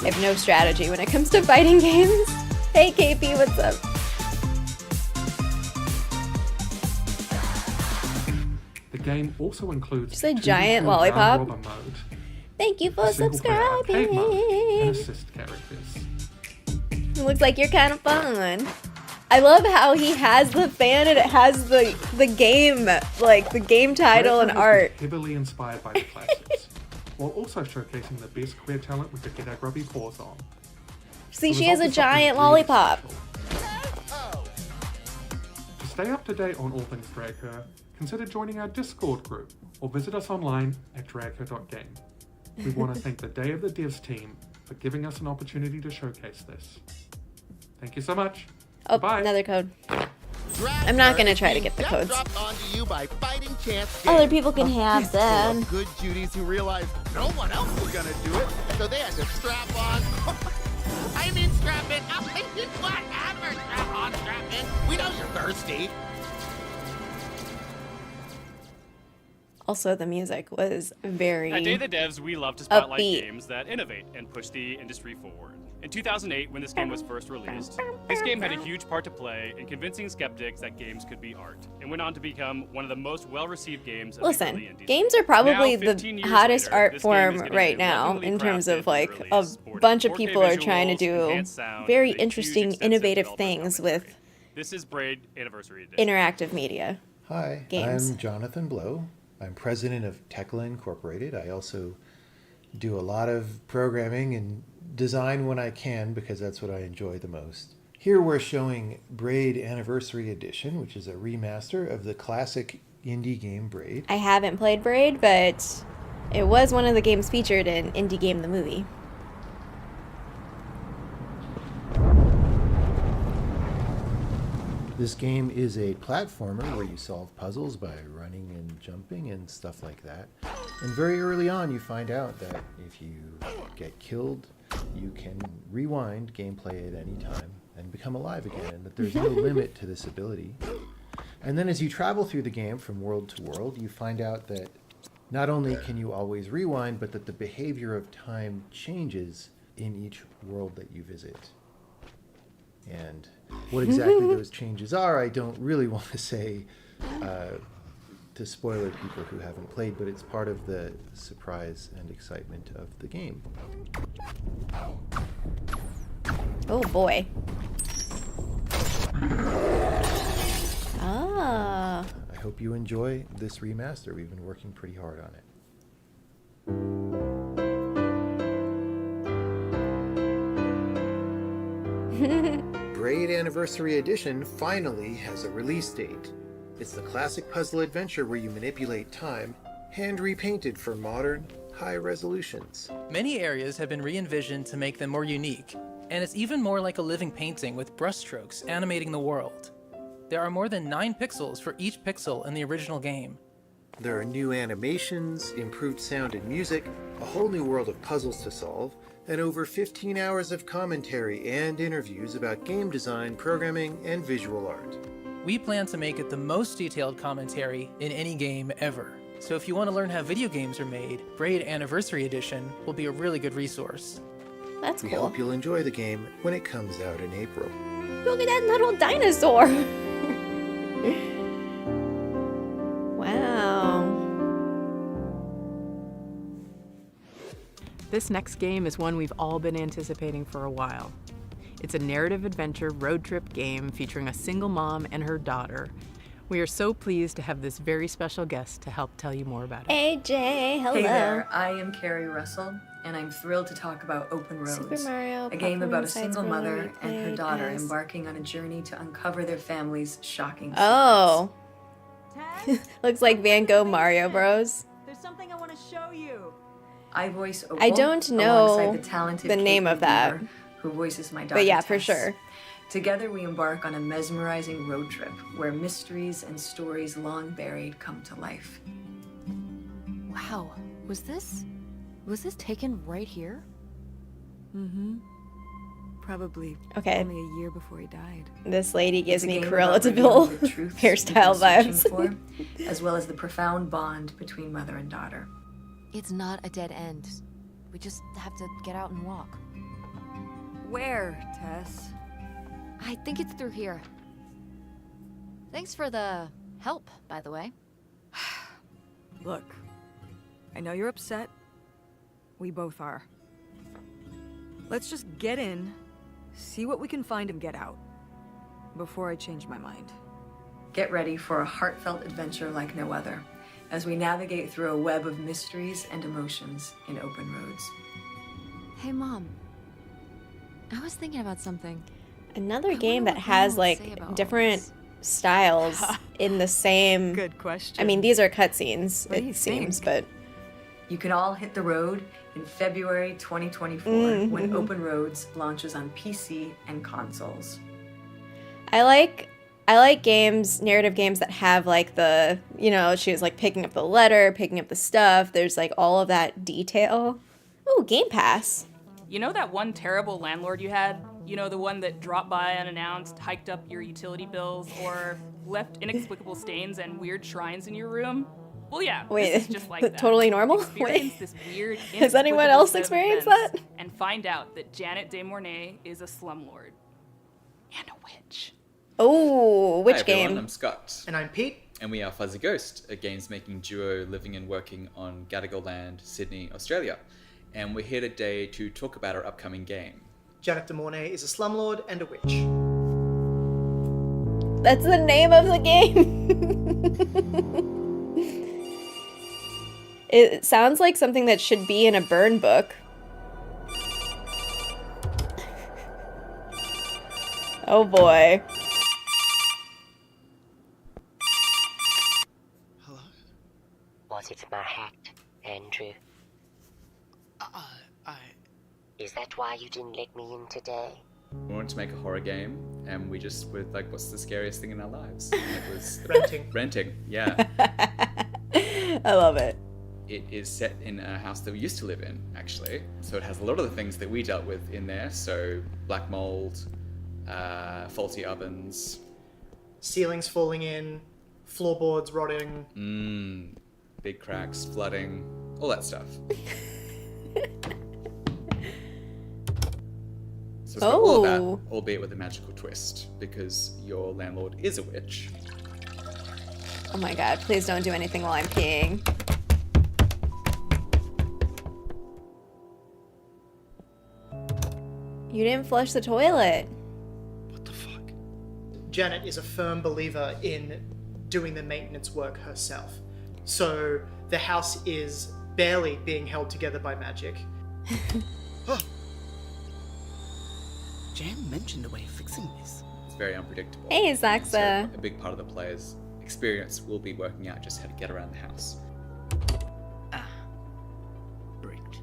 I have no strategy when it comes to fighting games. Hey KP, what's up? The game also includes Just a 2v2 giant round lollipop. robin mode, Thank you for a single-player arcade mode, and subscribing. assist characters. It looks like you're kind of fun. I love how he has the fan and it has the game, like the game title and Dreadful has art. been heavily inspired by the classics, while also showcasing the best queer talent we could get our grubby paws on. See, The she has a result is something giant really lollipop. To stay up to date on all things Dragher, consider joining our Discord group or visit us online at dragher.game. We want to thank the Day of the Devs team for giving us an opportunity to showcase this. Thank you so much. Oh, Bye. another code. I'm not gonna try to get the codes. Onto you by Fighting Chance Other Games, people can a have fistful them. of good Judies who realized no one else was gonna do it, so they had to strap on. I mean strap in. I mean whatever. Strap on, strap in. We know you're thirsty. Also, the music was very At Day of the Devs, we love to spotlight upbeat. games that innovate and push the industry forward. In 2008, when this game was first released, this game had a huge part to play in convincing skeptics that games could be art, and went on to become one of the most well-received games of the Listen, early indie games are probably Now, 15 the years hottest later, art this game form is getting right now reluctantly in terms crafted of like and a released, sporting bunch of 4K people are trying to visuals, do enhanced sound, very and a huge interesting, extensive innovative developer things with This is Braid Anniversary Edition. interactive media. Hi, games. I'm Jonathan Blow. I'm president of Tekla Incorporated. I also do a lot of programming and design when I can because that's what I enjoy the most. Here we're showing Braid Anniversary Edition, which is a remaster of the classic indie game Braid. I haven't played Braid, but it was one of the games featured in Indie Game the Movie. This game is a platformer where you solve puzzles by running and jumping and stuff like that. And very early on you find out that if you get killed, you can rewind gameplay at any time and become alive again, and that there's no limit to this ability. And then as you travel through the game from world to world, you find out that not only can you always rewind, but that the behavior of time changes in each world that you visit. And what exactly those changes are, I don't really want to say to spoiler people who haven't played, but it's part of the surprise and excitement of the game. Oh boy. Ah. I hope you enjoy this remaster. We've been working pretty hard on it. Braid Anniversary Edition finally has a release date. It's the classic puzzle adventure where you manipulate time, hand repainted for modern, high resolutions. Many areas have been re-envisioned to make them more unique, and it's even more like a living painting with brushstrokes animating the world. There are more than 9 pixels for each pixel in the original game. There are new animations, improved sound and music, a whole new world of puzzles to solve, and over 15 hours of commentary and interviews about game design, programming, and visual art. We plan to make it the most detailed commentary in any game ever. So if you want to learn how video games are made, Braid Anniversary Edition will be a really good resource. That's We cool. hope you'll enjoy the game when it comes out in April. Look at that little dinosaur. Wow. This next game is one we've all been anticipating for a while. It's a narrative adventure road trip game featuring a single mom and her daughter. We are so pleased to have this very special guest to help tell you more about it. AJ, hello. Hey there, I am Carrie Russell, and I'm thrilled to talk about Open Roads, Super Mario, a game about a Insights single World mother and her played daughter as- embarking on a journey to uncover their family's shocking Oh. Looks like Van Gogh Mario Bros. There's something I want to show you. I voice Opal, I don't alongside know the talented the name Caitlin of that. Weaver, who voices my daughter. But yeah, for Tess. sure. Together we embark on a mesmerizing road trip where mysteries and stories long buried come to life. Wow, was this taken right here? Mm-hmm. Probably Okay. only a year before he died. This lady gives It's a me game Cruella about de revealing Vil the truths hairstyle we've been vibes. searching for, as well as the profound bond between mother and daughter. It's not a dead end. We just have to get out and walk. Where, Tess? I think it's through here. Thanks for the help, by the way. Look, I know you're upset. We both are. Let's just get in, see what we can find and get out, before I change my mind. Get ready for a heartfelt adventure like no other, as we navigate through a web of mysteries and emotions in open roads. Hey, Mom. I was thinking about something. Another game that has like different styles in the same. Good question. I mean, these are cutscenes, What do you it seems, think? but You can all hit the road in February 2024 when Open Roads launches on PC and consoles. I like games, narrative games that have like the, you know, she was like picking up the letter, picking up the stuff. There's like all of that detail. Ooh, Game Pass. You know that one terrible landlord you had? You know, the one that dropped by unannounced, hiked up your utility bills, or left inexplicable stains and weird shrines in your room? Well, yeah, Wait, this is just like that. totally normal? Experience Wait. this weird, Has anyone inexplicable else set of experienced events that? And find out that Janet de Mornay is a slumlord. And a witch. Oh, which Hi everyone, game? I'm Scott. And I'm Pete. And we are Fuzzy Ghost, a games-making duo living and working on Gadigal Land, Sydney, Australia. And we're here today to talk about our upcoming game. Janet de Mornay is a slumlord and a witch. That's the name of the game. It sounds like something that should be in a burn book. Oh boy. Was it my hat, Andrew? Is that why you didn't let me in today? We wanted to make a horror game, and we just were like, what's the scariest thing in our lives? And it was Renting. Renting, yeah. I love it. It is set in a house that we used to live in, actually. So it has a lot of the things that we dealt with in there. So black mold, faulty ovens. Ceilings falling in, floorboards rotting. Big cracks, flooding, all that stuff. So it's got all of that, albeit with a magical twist, because your landlord is a witch. Oh my god, please don't do anything while I'm peeing. You didn't flush the toilet. Janet is a firm believer in doing the maintenance work herself. So the house is barely being held together by magic. Jan mentioned a way of fixing this. It's very unpredictable. Hey, Zaxa. So a big part of the player's experience will be working out just how to get around the house. Bricked.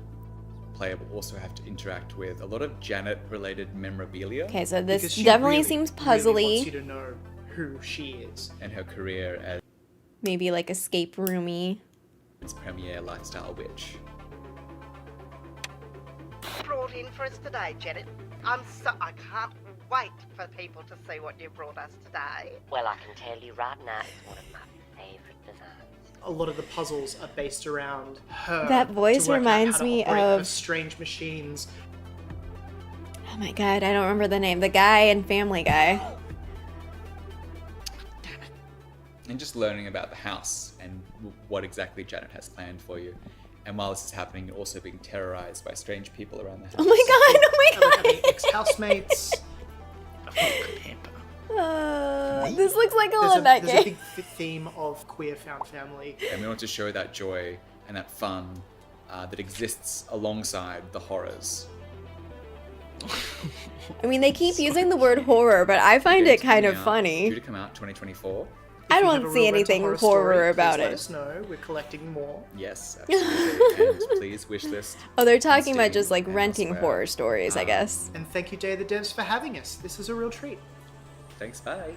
Player will also have to interact with a lot of Janet-related memorabilia. Okay, so this Because she definitely really, seems really puzzly. wants you to know who she is. And her career as Maybe like escape roomy. its premier lifestyle witch. Brought in for us today, Janet. I can't wait for people to see what you brought us today. Well, I can tell you right now, it's one of my favourite designs. A lot of the puzzles are based around her. That voice to work out reminds how to me operate of- her strange machines. Oh my god, I don't remember the name. The guy in Family Guy. And just learning about the house and what exactly Janet has planned for you. And while this is happening, you're also being terrorized by strange people around the house. Oh my god, oh my god! Ex-housemates. This looks like a There's Lynette a game. big theme of queer found family. And we want to show that joy and that fun that exists alongside the horrors. I mean, they keep using the word horror, but I find it kind of Due funny. to come out 2024. I If you don't have a see real rental anything horror horror story, about please it. Let us know. We're collecting more. Yes, absolutely. And please wishlist. Oh, they're talking about Steam just like and renting elsewhere. horror stories, I guess. And thank you, Day of the Devs, for having us. This is a real treat. Thanks, bye.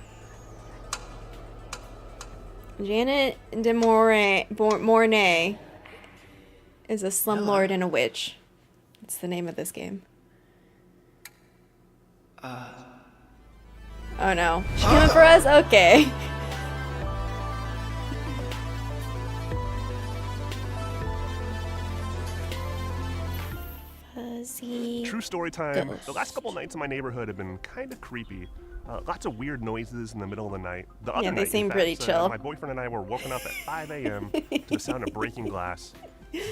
Janet de Mornay is a slumlord and a witch. It's the name of this game. Oh no. She coming for us? Okay. Fuzzy. True story time. Ghost. The last couple nights in my neighborhood have been kind of creepy. Lots of weird noises in the middle of the night. The other Yeah, night, they in seem fact, pretty chill. My boyfriend and I were woken up at 5 a.m. to the sound of breaking glass.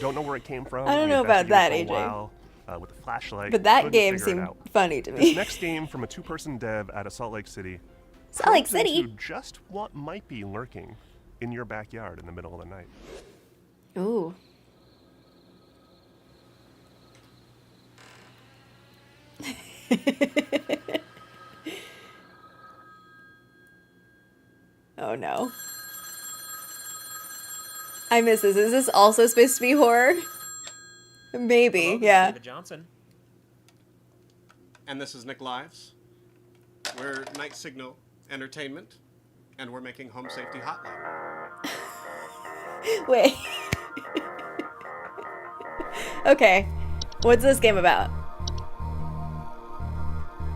Don't know where it came from. I don't We know about that, investigated for a AJ. while, with a flashlight. But that couldn't game figure it seemed out. funny to me. This next game from a two-person dev out of Salt Lake City. Salt Lake probes into City? Just what might be lurking in your backyard in the middle of the night. Ooh. Oh no. I miss this. Is this also supposed to be horror? Maybe, Hello, this is yeah. David Johnson. And this is Nick Lives. We're Night Signal Entertainment, and we're making Home Safety Hotline. Wait. Okay. What's this game about?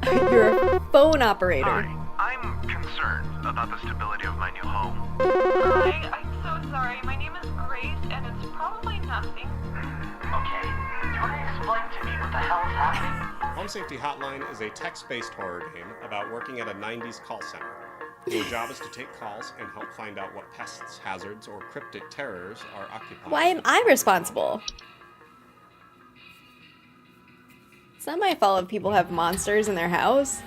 You're a phone operator. Hi, I'm concerned about the stability of my new home. Hi, I'm so sorry. My name is Grace, and it's probably nothing. Okay, do you want to explain to me what the hell is happening? Home Safety Hotline is a text-based horror game about working at a 90s call center. Your job is to take calls and help find out what pests, hazards, or cryptic terrors are occupying. Why am I responsible? It's not my fault if people have monsters in their house.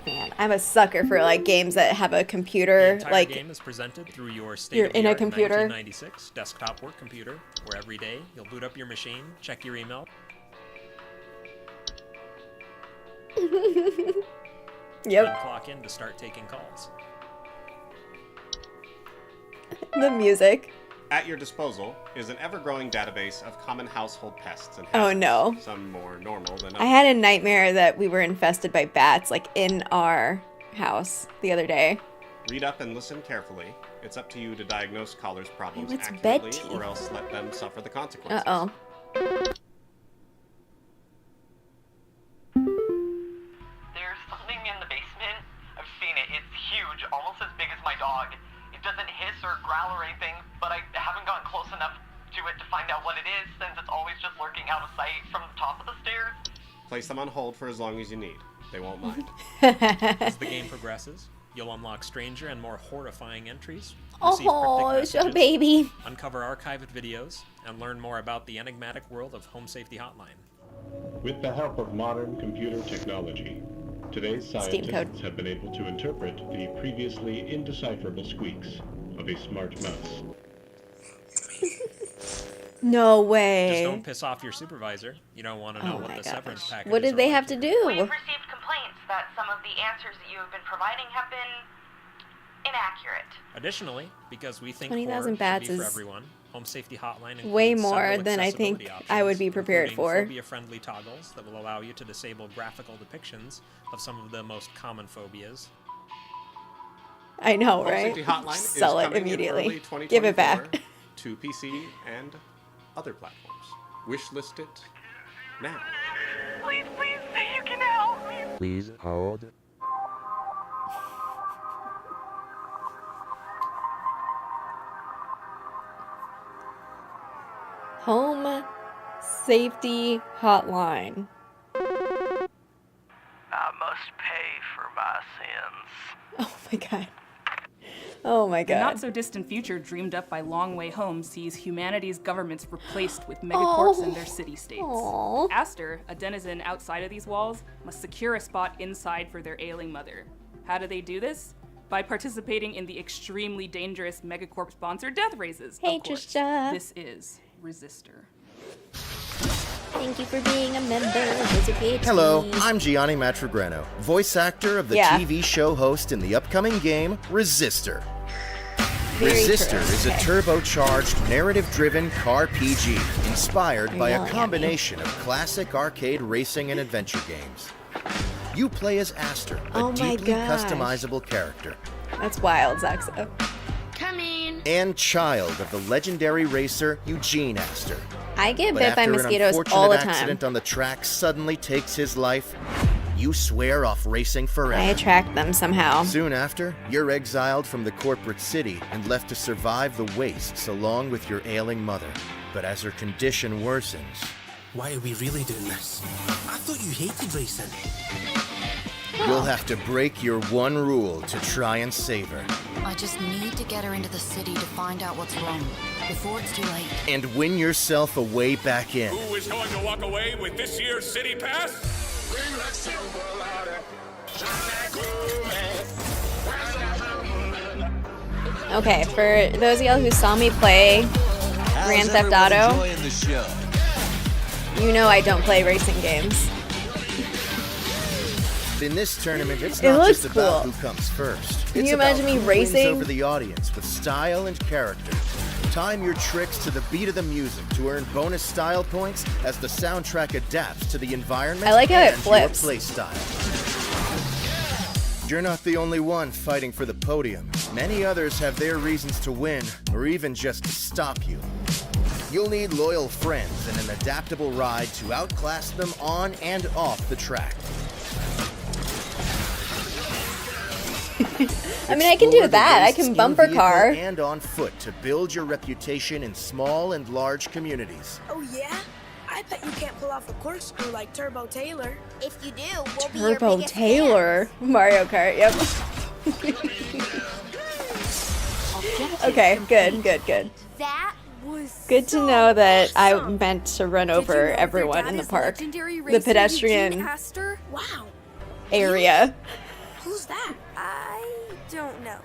Man, I'm a sucker for like games that have a computer. The entire Like game is presented through your you're state-of-the-art in a computer. 1996 desktop work computer, where every day you'll boot up your machine, check your email. Yep. And clock in to start taking calls. The music. At your disposal is an ever-growing database of common household pests and Oh, hazards, no. some more normal than I others. had a nightmare that we were infested by bats, like in our house the other day. Read up and listen carefully. It's up to you to diagnose callers' problems what's accurately, bedtime? or else let them suffer the consequences. Uh-oh. There's something in the basement. I've seen it. It's huge, almost as big as my dog. It doesn't hiss or growl or anything, but I haven't gotten close enough to it to find out what it is, since it's always just lurking out of sight from the top of the stairs. Place them on hold for as long as you need. They won't mind. As the game progresses, you'll unlock stranger and more horrifying entries, Oh, receive cryptic it's your messages, baby. uncover archived videos, and learn more about the enigmatic world of Home Safety Hotline. With the help of modern computer technology, today's Steam scientists code. have been able to interpret the previously indecipherable squeaks of a smart mouse. No Just way. don't piss off your supervisor. You don't want to know Oh what my the severance gosh. package What is did they like. have to do? We've received complaints that some of the answers that you have been providing have been inaccurate. Additionally, because we think 20,000 horror should bats be for is everyone, Home Safety Hotline way includes more several than I think accessibility I would options, be prepared including for. phobia-friendly toggles that will allow you to disable graphical depictions of some of the most common phobias. I know, Home right? Safety Hotline Sell is it coming in immediately. early Give it back. 2024 to PC and other platforms. Wishlist it now. Please say you can help me. Please hold. Home Safety Hotline. I must pay for my sins. Oh my god. Oh my The god. not so distant future dreamed up by Long Way Home sees humanity's governments replaced with megacorps and their city-states. Aw. Aster, a denizen outside of these walls, must secure a spot inside for their ailing mother. How do they do this? By participating in the extremely dangerous megacorp-sponsored death races. Hey, of course. Trisha. This is Resistor. Thank you for being a member of WizardPhD. Hello, I'm Gianni Matrograno, voice actor of the Yeah. TV show host in the upcoming game, Resistor. Very Resistor true. is a turbocharged, narrative-driven car PG inspired by know, a combination of classic arcade racing and adventure games. You play as Aster, a Oh my deeply gosh. customizable character, That's wild, Zaxo. Come in. and child of the legendary racer Eugene Aster. I get But bit by after mosquitoes an all the unfortunate time. accident on the track suddenly takes his life, you swear off racing forever. I attract them somehow. Soon after, you're exiled from the corporate city and left to survive the wastes along with your ailing mother. but as her condition worsens... Why are we really doing this? I thought you hated racing. You'll have to break your one rule to try and save her. I just need to get her into the city to find out what's wrong, before it's too late. And win yourself a way back in. Who is going to walk away with this year's City Pass? Okay, for those of y'all who saw me play Grand Theft Auto, you know I don't play racing games. In this tournament, it's It not looks just about cool. who comes first. Can It's you imagine about me who wins racing? over the audience with style and character. Time your tricks to the beat of the music to earn bonus style points as the soundtrack adapts to the environment I like how it and flips. your play style. You're not the only one fighting for the podium. Many others have their reasons to win, or even just to stop you. You'll need loyal friends and an adaptable ride to outclass them on and off the track. I mean, I can do Explore the that. I race can in bumper vehicle car. and on foot to build your reputation in small and large communities. Oh yeah? I bet you can't pull off a corkscrew like Turbo Taylor. If you do, we'll be your Turbo biggest Taylor. Mario Kart, yep. Okay, good. That was Good to know that I meant to run over everyone in the park. The pedestrian Wow. area. Who's that? I don't know.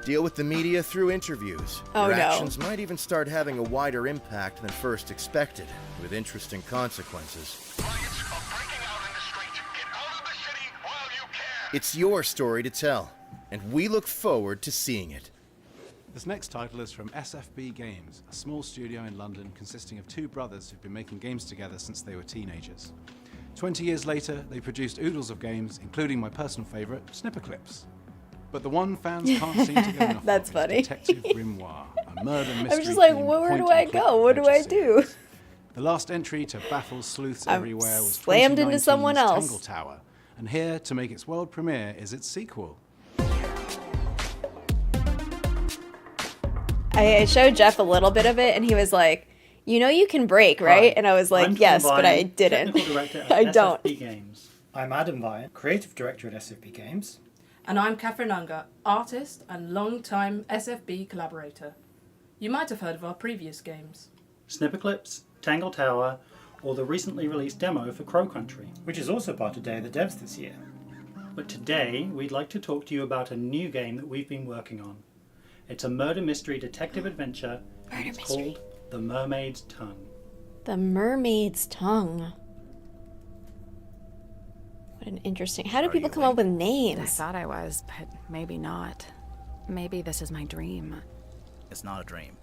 Deal with the media through interviews. Oh, Your no. actions might even start having a wider impact than first expected, with interesting consequences. It's your story to tell, and we look forward to seeing it. This next title is from SFB Games, a small studio in London consisting of two brothers who've been making games together since they were teenagers. 20 years later, they produced oodles of games, including my personal favourite, Snipperclips. But the one fans can't seem to get enough That's of funny. is Detective Grimoire, a murder mystery. I'm just like, themed where do I point-and-click go? What do I adventure do? series. The last entry to baffle sleuths I'm everywhere was slammed into someone 2019's else. Tangle Tower, and here to make its world premiere is its sequel. I showed Jeff a little bit of it, and he was like, you know you can break, right? And I was I'm like, yes, Tom but I Vian, didn't. Technical Director at I don't. SFB Games. I'm Adam Vian, Creative Director at SFB Games. And I'm Catherine Unger, artist and long-time SFB collaborator. You might have heard of our previous games. Snipperclips, Tangle Tower, or the recently released demo for Crow Country, which is also part of Day of the Devs this year. But today, we'd like to talk to you about a new game that we've been working on. It's a murder mystery detective adventure, and it's called The Mermaid's Tongue. The Mermaid's Tongue. What an interesting... How do people come up with names? I thought I was, but maybe not. Maybe this is my dream. It's not a dream.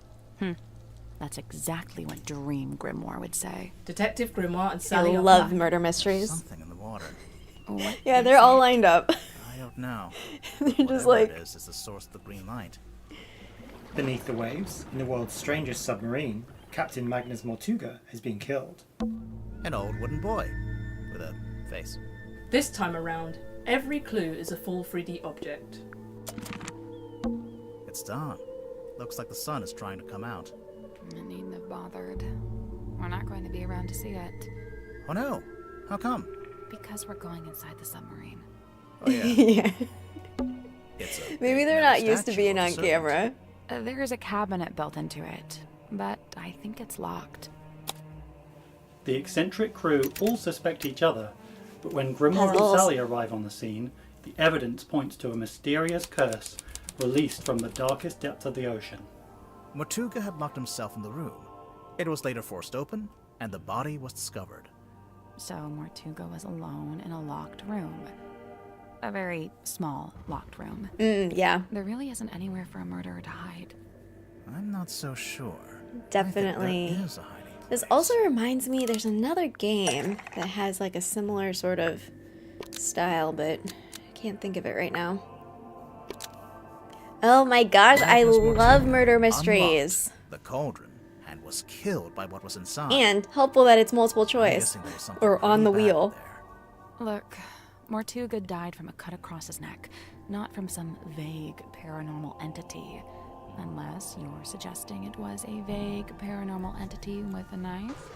That's exactly what Dream Grimoire would say. Detective Grimoire and I Sally love Black. murder mysteries. Something in the water. Yeah, they're all lined up. I don't know. They're just Whatever like... it is the source of the green light. Beneath the waves, in the world's strangest submarine, Captain Magnus Mortuga has been killed. An old wooden boy with a face. This time around, every clue is a full 3D object. It's dawn. Looks like the sun is trying to come out. I needn't have bothered. We're not going to be around to see it. Oh no! How come? Because we're going inside the submarine. Oh yeah. Yeah. It's a Maybe they're not used to being on camera. There is a cabinet built into it, but I think it's locked. The eccentric crew all suspect each other, but when Grimoire and Puzzles. Sally arrive on the scene, the evidence points to a mysterious curse released from the darkest depths of the ocean. Mortuga had locked himself in the room. It was later forced open, and the body was discovered. So Mortuga was alone in a locked room. A very small locked room. Yeah. There really isn't anywhere for a murderer to hide. I'm not so sure. Definitely. There is a hiding. This also reminds me, there's another game that has like a similar sort of style, but I can't think of it right now. Oh my gosh, I love murder mysteries. Unlocked the cauldron and was killed by what was inside. And helpful that it's multiple choice. guessing there was something Or on the really bad wheel. Look, Mortuga died from a cut across his neck, not from some vague paranormal entity. Unless you're suggesting it was a vague paranormal entity with a knife.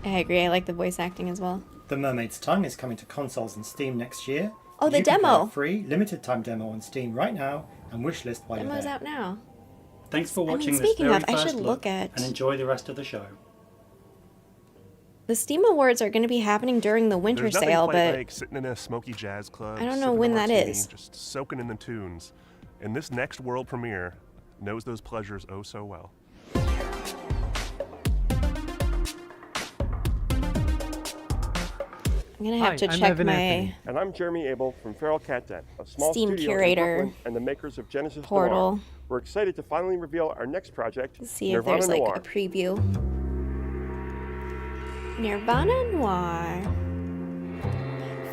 I agree. I like the voice acting as well. The Mermaid's Tongue is coming to consoles and Steam next year. Oh, the You can play demo. a free, limited time demo on Steam right now and wishlist while you're Demo's there. out now. Thanks for watching this speaking very of, I first should look at- and enjoy the rest of the show. The Steam Awards are going to be happening during the winter There's nothing sale, quite but like sitting in a smoky jazz club. I don't know sipping a when that martini, is. Just soaking in the tunes. And this next world premiere knows those pleasures oh so well. I'm going to have to check my And I'm Jeremy Abel from Feral Cat Den, a small Steam studio Curator in Brooklyn and the makers of Genesis portal. Noir. We're excited to finally reveal our next project, See if Nirvana there's like Noir. a preview. Nirvana Noir.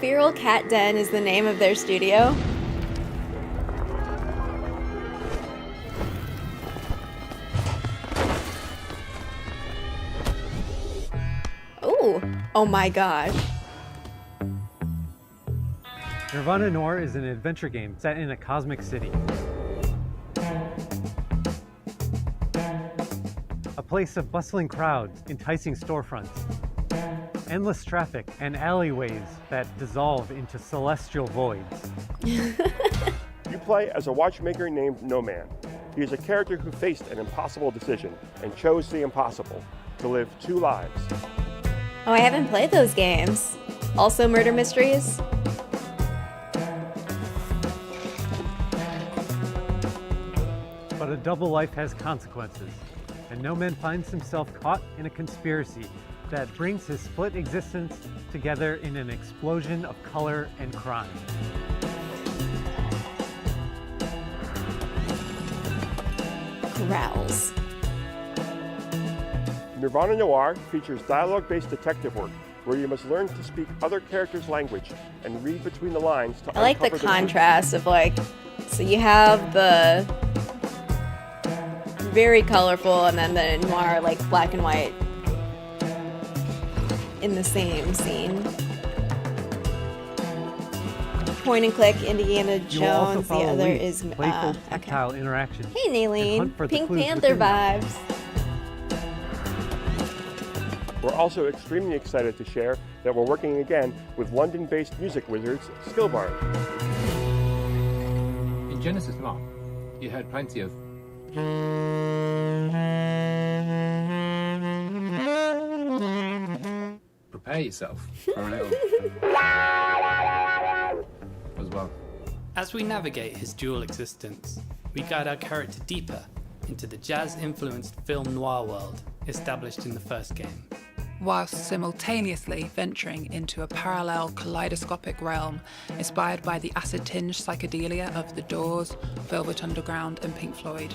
Feral Cat Den is the name of their studio. Ooh, oh my gosh. Nirvana Noir is an adventure game set in a cosmic city. A place of bustling crowds, enticing storefronts, endless traffic, and alleyways that dissolve into celestial voids. You play as a watchmaker named No Man. He is a character who faced an impossible decision and chose the impossible, to live two lives. Oh, I haven't played those games. Also murder mysteries? But a double life has consequences, and No Man finds himself caught in a conspiracy that brings his split existence together in an explosion of color and crime. Growls. Nirvana Noir features dialogue-based detective work, where you must learn to speak other characters' language and read between the lines to I like the uncover contrast of like, so you have the very colorful and then the noir, like black and white in the same scene. Point and click, Indiana You will also Jones, the follow other Lee, is playful okay. tactile interaction. Hey and Naylene, hunt for the Pink clues Panther within them. vibes. We're also extremely excited to share that we're working again with London-based music wizards Skillbarn. In Genesis Noir, you heard plenty of prepare yourself for a little as well. As we navigate his dual existence, we guide our character deeper into the jazz-influenced film noir world established in the first game. Whilst simultaneously venturing into a parallel kaleidoscopic realm inspired by the acid-tinged psychedelia of The Doors, Velvet Underground, and Pink Floyd.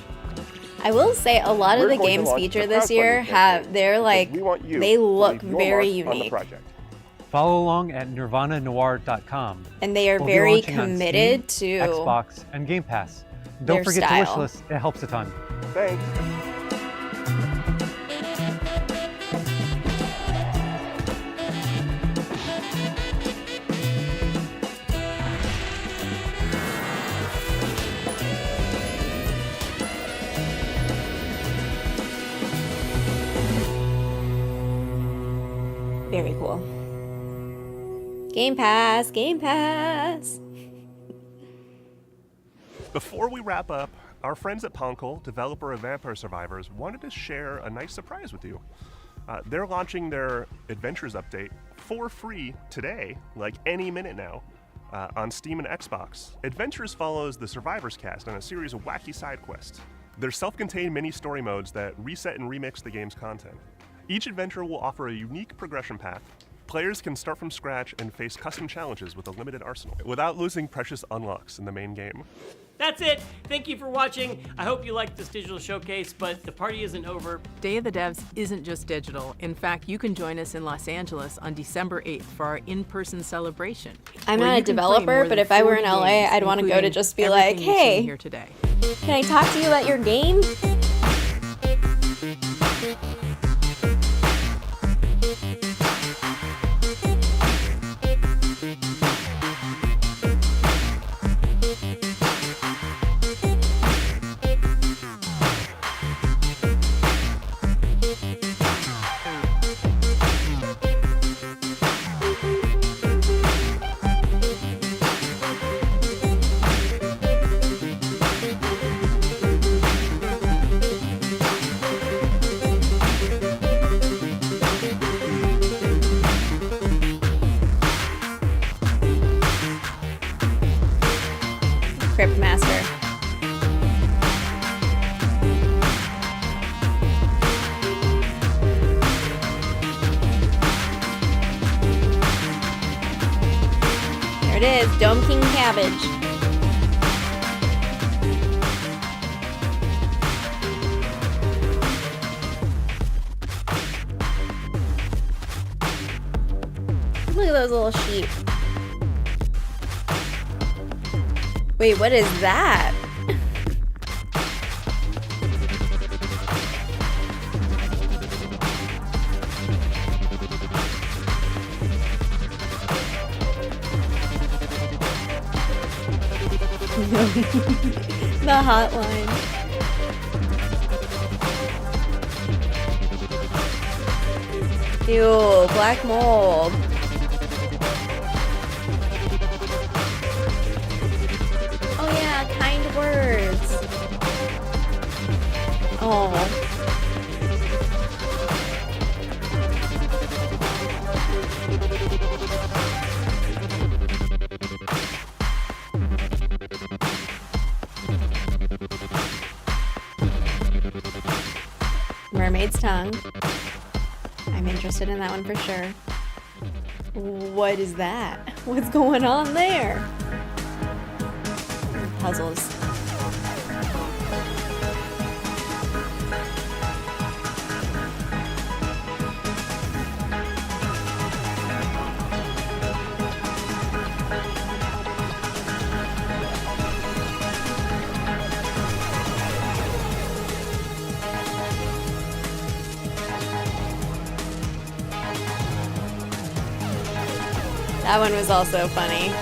I will say a lot of We're the going to games launch featured a this year crowdfunding have, they're like, we want you they to look leave your very mark on the unique. project. Follow along at nirvananoir.com. And they are We'll be very launching on committed Steam, to Xbox, and Game Pass. their Don't forget style. to wishlist, it helps a ton. Thanks. Very cool. Game Pass, Game Pass. Before we wrap up, our friends at Poncle, developer of Vampire Survivors, wanted to share a nice surprise with you. They're launching their Adventures update for free today, like any minute now, on Steam and Xbox. Adventures follows the Survivors cast on a series of wacky side quests. They're self-contained mini-story modes that reset and remix the game's content. Each adventure will offer a unique progression path. Players can start from scratch and face custom challenges with a limited arsenal, without losing precious unlocks in the main game. That's it. Thank you for watching. I hope you liked this digital showcase, but the party isn't over. Day of the Devs isn't just digital. In fact, you can join us in Los Angeles on December 8th for our in-person celebration. I'm where not a you can play developer, more but than if I were 40 in LA, games, I'd want to go to including just be like, everything you've seen hey, here today. can I talk to you about your game? is, Dome King Cabbage. Look at those little sheep. Wait, what is that? The hotline. Ew, black mold. Oh yeah, kind words. Oh. Mermaid's tongue. I'm interested in that one for sure. What is that? What's going on there? Puzzles. That one was also funny.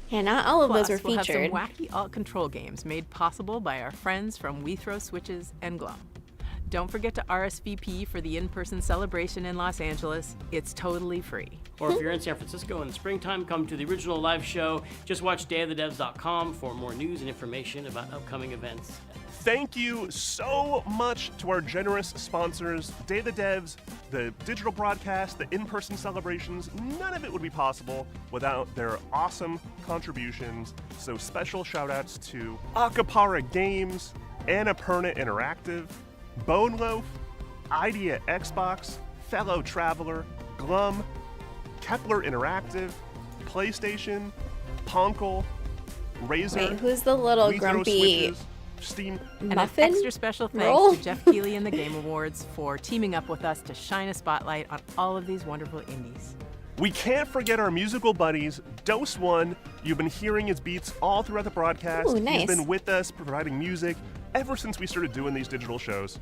Yeah, not all of those were We'll have some featured. wacky alt control games made possible by our friends from We Throw Switches and Glum. Don't forget to RSVP for the in-person celebration in Los Angeles. It's totally free. Or if you're in San Francisco in the springtime, come to the original live show. Just watch dayofthedevs.com for more news and information about upcoming events. Thank you so much to our generous sponsors, Day of the Devs, the digital broadcast, the in-person celebrations. None of it would be possible without their awesome contributions. So special shout outs to Acapara Games, Annapurna Interactive, Bone Loaf, Idea Xbox, Fellow Traveler, Glum, Kepler Interactive, PlayStation, Ponkel, Razer. Wait, who's the little We Throw grumpy Switches, Steam. And muffin? an extra special thanks roll? to Jeff Keighley and the Game Awards for teaming up with us to shine a spotlight on all of these wonderful indies. We can't forget our musical buddies, Dose One. You've been hearing his beats all throughout the broadcast. Ooh, nice. He's been with us providing music ever since we started doing these digital shows.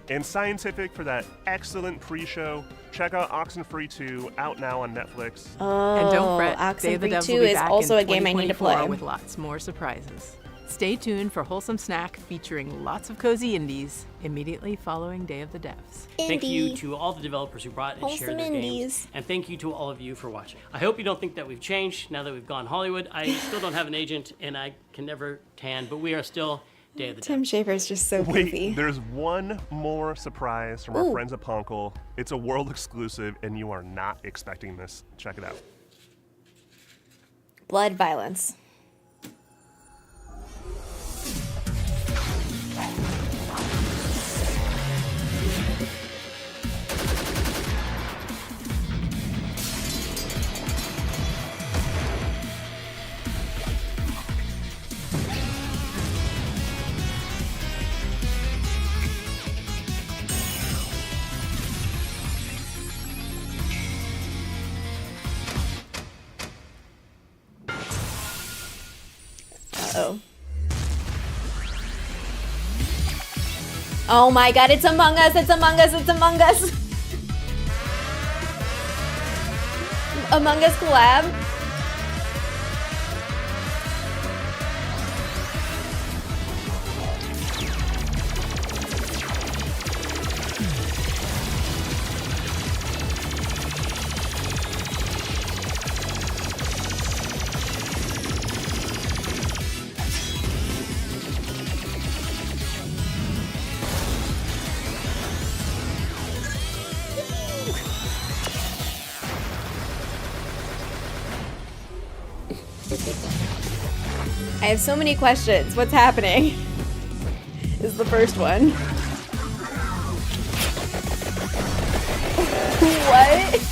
And Scientific for that excellent pre-show. Check out Oxenfree 2, out now on Netflix. Oh, And don't fret, Day of the Oxenfree Devs 2 will be is back also in a game I need to 2024 play. with lots more surprises. Stay tuned for Wholesome Snack featuring lots of cozy indies immediately following Day of the Devs. Thank you to all the developers who brought and shared Wholesome their games. indies. And thank you to all of you for watching. I hope you don't think that we've changed now that we've gone Hollywood. I still don't have an agent and I can never tan, but we are still Day of the Devs. Tim Schafer's just so goofy. Wait, there's one more surprise from our Ooh. friends at Ponkel. It's a world exclusive, and you are not expecting this. Check it out. Blood violence. Uh-oh. Oh my god, it's Among Us, it's Among Us, it's Among Us! Among Us collab? I have so many questions. What's happening? Is the first one. What?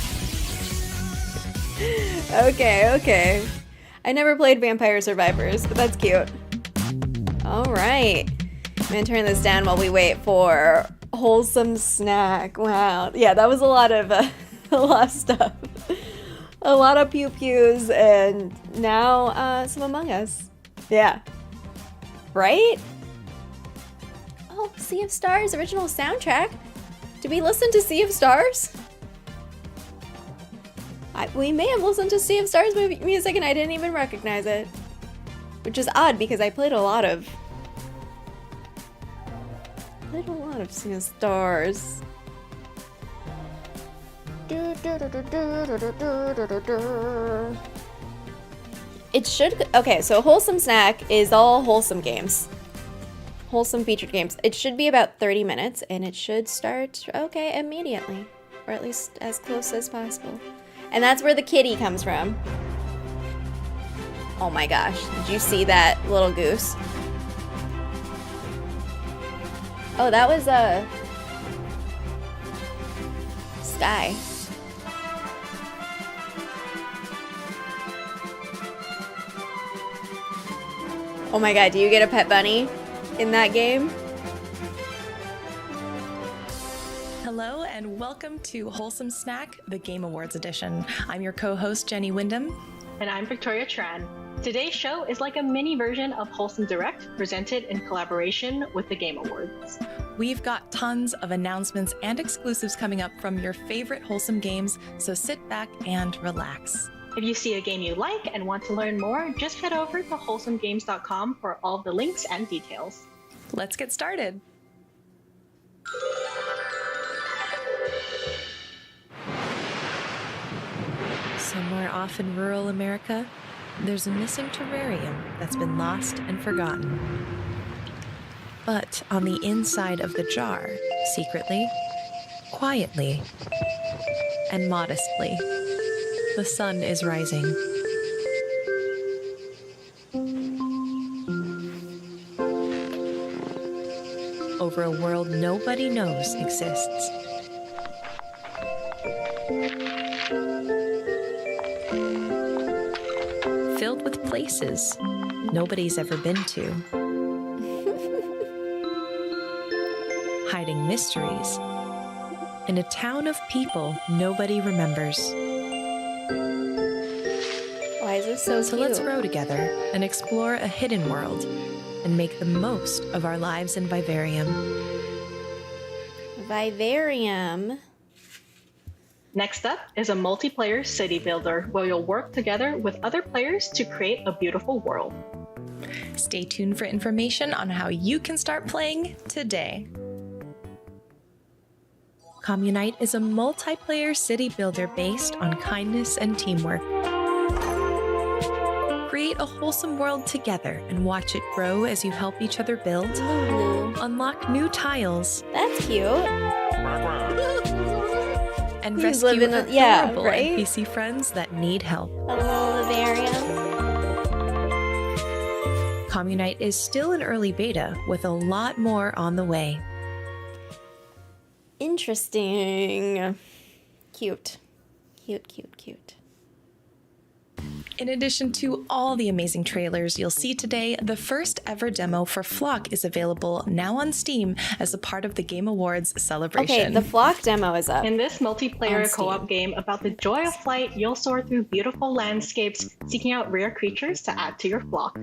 Okay. I never played Vampire Survivors, but that's cute. Alright. I'm gonna turn this down while we wait for Wholesome Snack. Wow. Yeah, that was a lot of stuff. A lot of pew-pews, and now some Among Us. Yeah. Right? Oh, Sea of Stars original soundtrack. Did we listen to Sea of Stars? We may have listened to Sea of Stars music and I didn't even recognize it. Which is odd because I played a lot of Sea of Stars. It should, okay, so Wholesome Snack is all wholesome games. Wholesome featured games. It should be about 30 minutes and it should start, okay, immediately. Or at least as close as possible. And that's where the kitty comes from. Oh my gosh, did you see that little goose? Oh, that was Sky. Oh my god, do you get a pet bunny in that game? Hello and welcome to Wholesome Snack, the Game Awards edition. I'm your co-host Jenny Wyndham. And I'm Victoria Tran. Today's show is like a mini version of Wholesome Direct, presented in collaboration with the Game Awards. We've got tons of announcements and exclusives coming up from your favorite wholesome games, so sit back and relax. If you see a game you like and want to learn more, just head over to wholesomegames.com for all the links and details. Let's get started. Somewhere off in rural America, there's a missing terrarium that's been lost and forgotten. But on the inside of the jar, secretly, quietly, and modestly, the sun is rising. Over a world nobody knows exists. Filled with places nobody's ever been to. Hiding mysteries in a town of people nobody remembers. Why is this so So cute? let's row together and explore a hidden world and make the most of our lives in Vivarium. Vivarium. Next up is a multiplayer city builder where you'll work together with other players to create a beautiful world. Stay tuned for information on how you can start playing today. Communite is a multiplayer city builder based on kindness and teamwork. Create a wholesome world together and watch it grow as you help each other build. Unlock new tiles. That's cute. And You rescue live in a- adorable yeah, right? NPC friends that need help. Hello, Vivarium. Communite is still in early beta with a lot more on the way. Interesting. Cute. Cute. In addition to all the amazing trailers you'll see today, the first ever demo for Flock is available now on Steam as a part of the Game Awards celebration. Okay, the Flock demo is up. In this multiplayer On Steam. co-op game about the joy of flight, you'll soar through beautiful landscapes, seeking out rare creatures to add to your flock.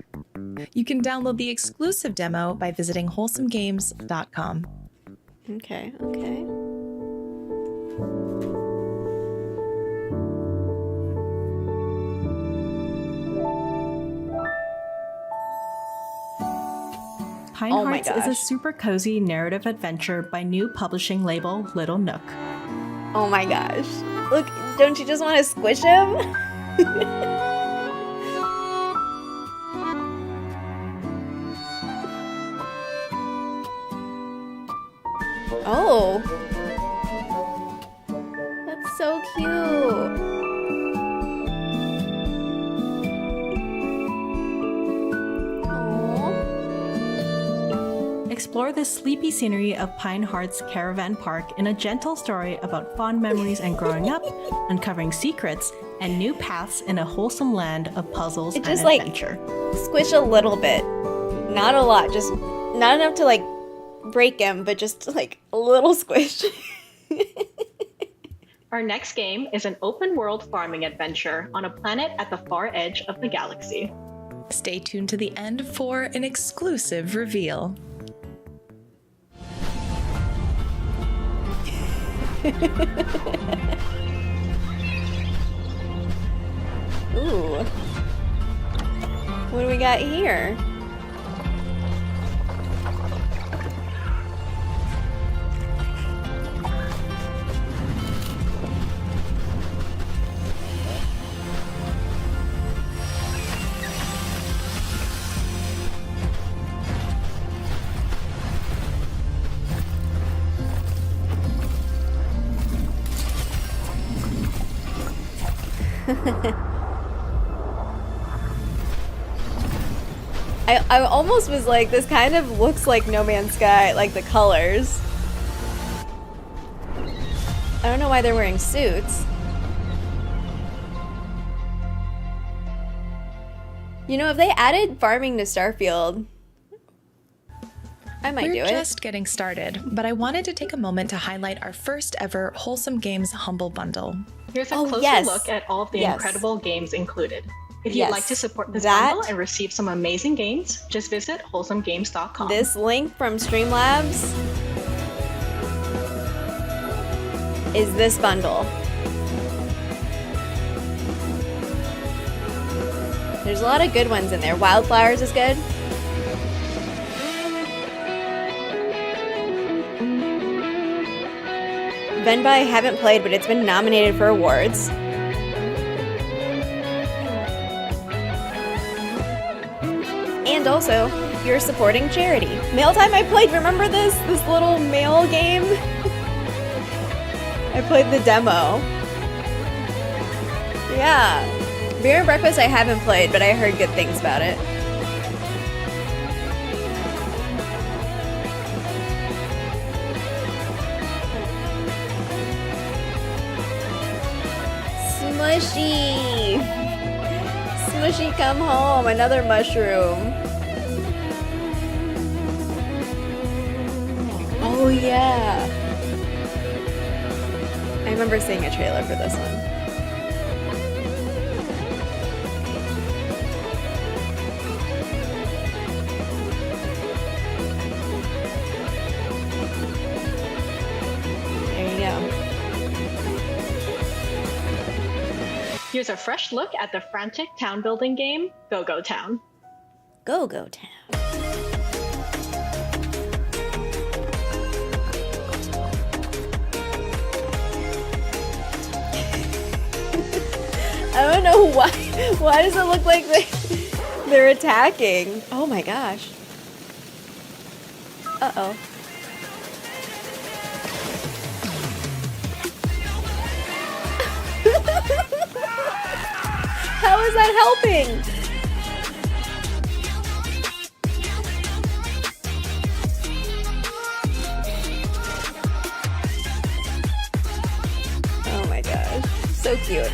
You can download the exclusive demo by visiting wholesomegames.com. Okay. Pine Oh my Hearts is a gosh. super cozy narrative adventure by new publishing label Little Nook. Oh my gosh. Look, don't you just want to squish him? Oh. That's so cute. explore the sleepy scenery of Pine Heart's Caravan Park in a gentle story about fond memories and growing up, uncovering secrets, and new paths in a wholesome land of puzzles and just adventure. Squish a little bit. Not a lot, just not enough to like break him, but just like a little squish. Our next game is an open world farming adventure on a planet at the far edge of the galaxy. Stay tuned to the end for an exclusive reveal. Ooh. What do we got here? I almost was like, this kind of looks like No Man's Sky, like the colors. I don't know why they're wearing suits. You know, if they added farming to Starfield, I might do it. We're just getting started, but I wanted to take a moment to highlight our first ever Wholesome Games Humble Bundle. Here's a closer look at all of the incredible games included. If you'd like to support this bundle and receive some amazing games, just visit wholesomegames.com. This link from Streamlabs is this bundle. There's a lot of good ones in there. Wildflowers is good. Venba I haven't played, but it's been nominated for awards. And also, you're supporting charity. Mail Time I played, remember this? This little mail game? I played the demo. Yeah. Beer and Breakfast I haven't played, but I heard good things about it. Smushy! Smushy, come home. Another mushroom. Oh, yeah. I remember seeing a trailer for this one. There you go. Here's a fresh look at the frantic town building game, Go Go Town. Go Go Town. I don't know why. Why does it look like they're attacking? Oh my gosh. Uh-oh. How is that helping? Oh my gosh. So cute.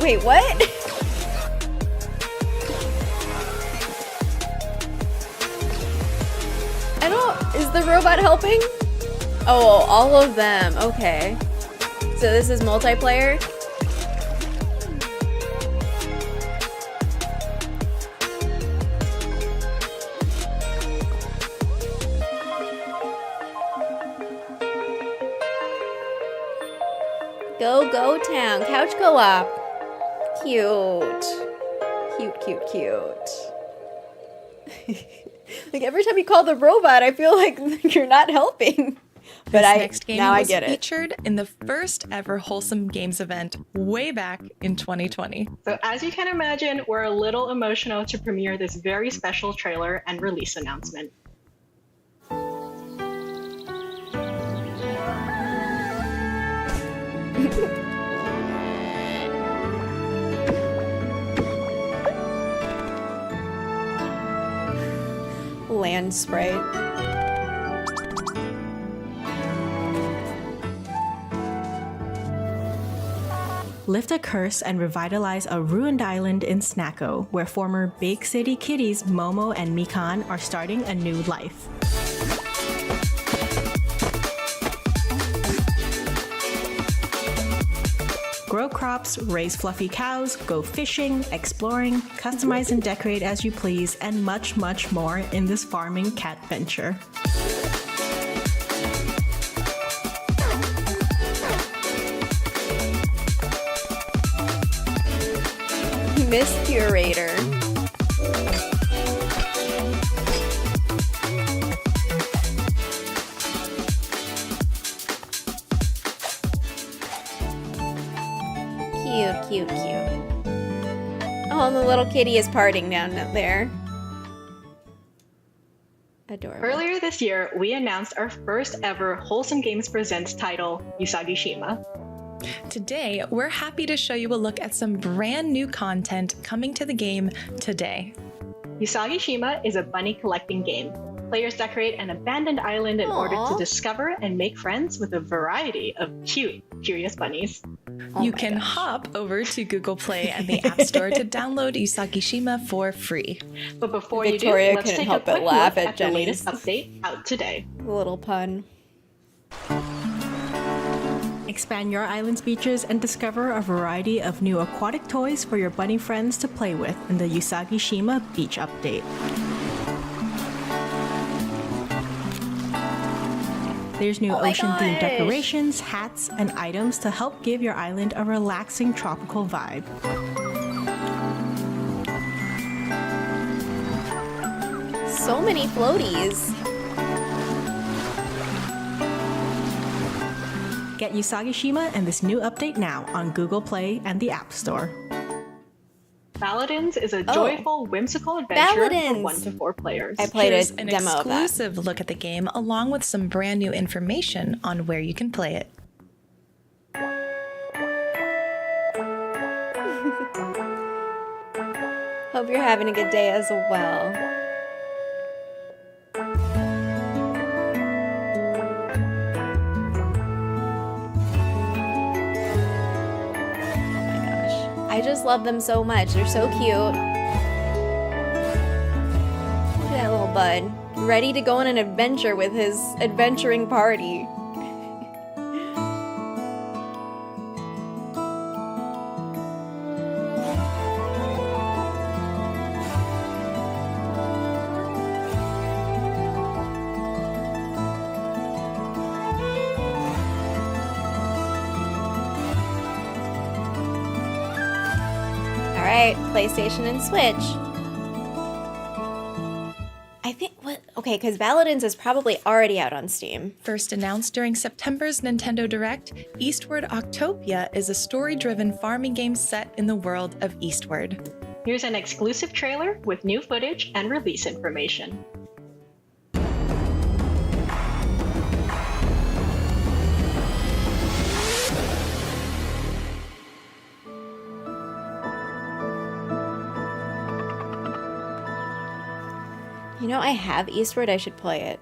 Wait, what? I don't... Is the robot helping? Oh, all of them. Okay. So this is multiplayer? Go Go Town. Couch co-op. Cute. Cute, cute, cute. Like every time you call the robot, I feel like you're not helping. But This next game now I was get it. featured in the first ever Wholesome Games event way back in 2020. So as you can imagine, we're a little emotional to premiere this very special trailer and release announcement. land sprite. Lift a curse and revitalize a ruined island in Snacko, where former Big City kitties Momo and Mikan are starting a new life. Grow crops, raise fluffy cows, go fishing, exploring, customize and decorate as you please, and much, much more in this farming cat venture. Miss Curator. Cute, cute, cute. Oh, the little kitty is parting down there. Adorable. Earlier this year, we announced our first ever Wholesome Games Presents title, Usagi-shima. Today, we're happy to show you a look at some brand new content coming to the game today. Usagi-shima is a bunny collecting game. Players decorate an abandoned island in order to discover and make friends with a variety of cute, curious bunnies. You can hop over to Google Play and the App Store to download Usagi-shima for free. But before Victoria you do, let's couldn't take help a but quick laugh look at at the Jenny's latest update out today. little pun. Expand your island's beaches and discover a variety of new aquatic toys for your bunny friends to play with in the Usagi-shima Beach Update. There's new ocean-themed decorations, hats, and items to help give your island a relaxing tropical vibe. So many floaties. Get Usagi-shima and this new update now on Google Play and the App Store. Paladins is a joyful, whimsical adventure for 1 to 4 players. I played Here's a an demo of that. exclusive look at the game, along with some brand new information on where you can play it. Hope you're having a good day as well. I just love them so much. They're so cute. Look at that little bud. Ready to go on an adventure with his adventuring party. Alright, PlayStation and Switch. I think, okay, because Paladins is probably already out on Steam. First announced during September's Nintendo Direct, Eastward Octopia is a story-driven farming game set in the world of Eastward. Here's an exclusive trailer with new footage and release information. You know, I have Eastward, I should play it.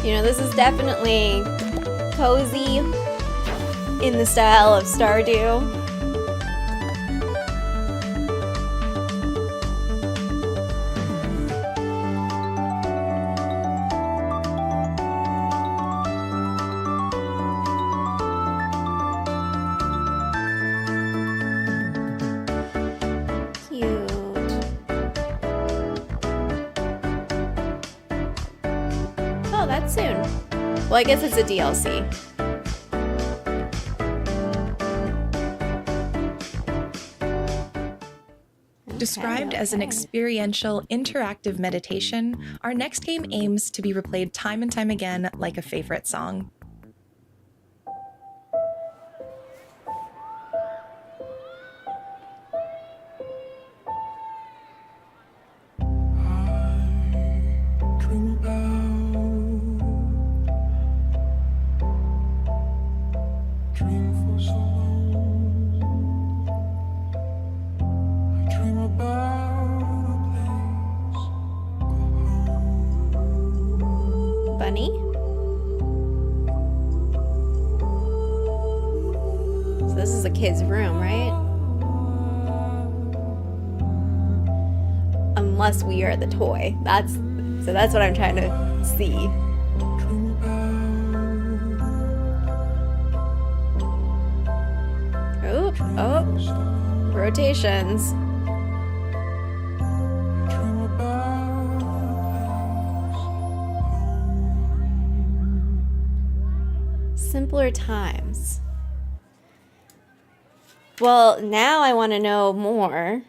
You know, this is definitely cozy in the style of Stardew. Cute. Oh, that's soon. Well, I guess it's a DLC. Described as an experiential, interactive meditation, our next game aims to be replayed time and time again like a favorite song. kid's room, right? Unless we are the toy. That's what I'm trying to see. Oh, rotations. Simpler times. Well, now I want to know more.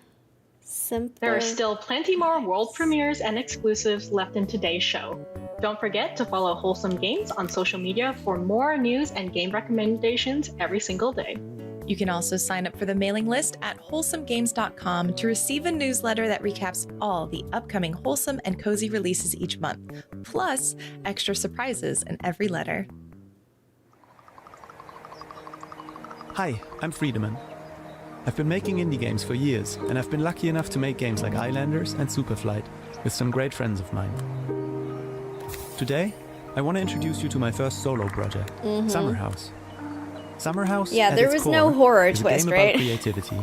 There are still plenty more world premieres and exclusives left in today's show. Don't forget to follow Wholesome Games on social media for more news and game recommendations every single day. You can also sign up for the mailing list at wholesomegames.com to receive a newsletter that recaps all the upcoming wholesome and cozy releases each month, plus extra surprises in every letter. Hi, I'm Friedemann. I've been making indie games for years, and I've been lucky enough to make games like Islanders and Superflight with some great friends of mine. Today, I want to introduce you to my first solo project, Summer House. Summer House, yeah, there was no horror twist, right? Creativity.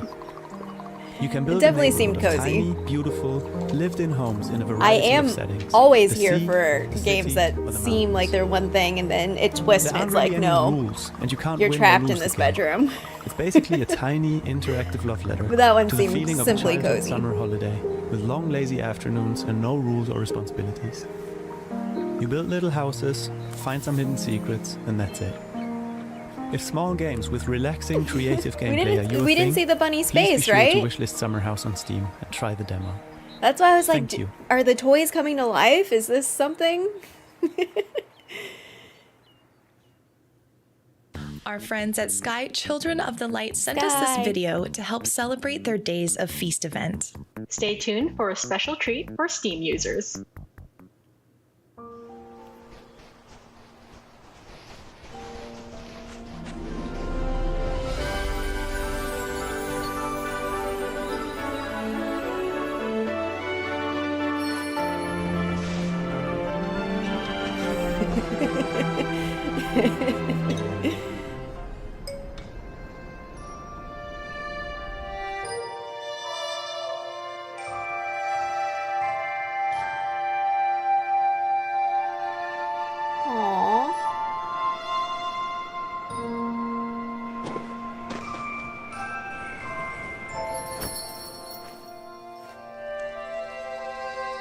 You can build it definitely seemed cozy. Tiny, beautiful, lived-in homes in a variety of settings. I am always here for games that seem like they're one thing and then it twists and it's like, no, rules, and you can't you're trapped in this bedroom. It's basically a tiny, interactive love letter. But that one to the seemed feeling simply of a cozy. Summer holiday with long, lazy afternoons and no rules or responsibilities. You build little houses, find some hidden secrets, and that's it. If small games with relaxing, creative gameplay are your we didn't thing, see the bunny please space, be sure right? to wishlist Summer House on Steam and try the demo. That's why I was like, Thank you. are the toys coming to life? Is this something? Our friends at Sky Children of the Light sent us this video to help celebrate their Days of Feast event. Stay tuned for a special treat for Steam users.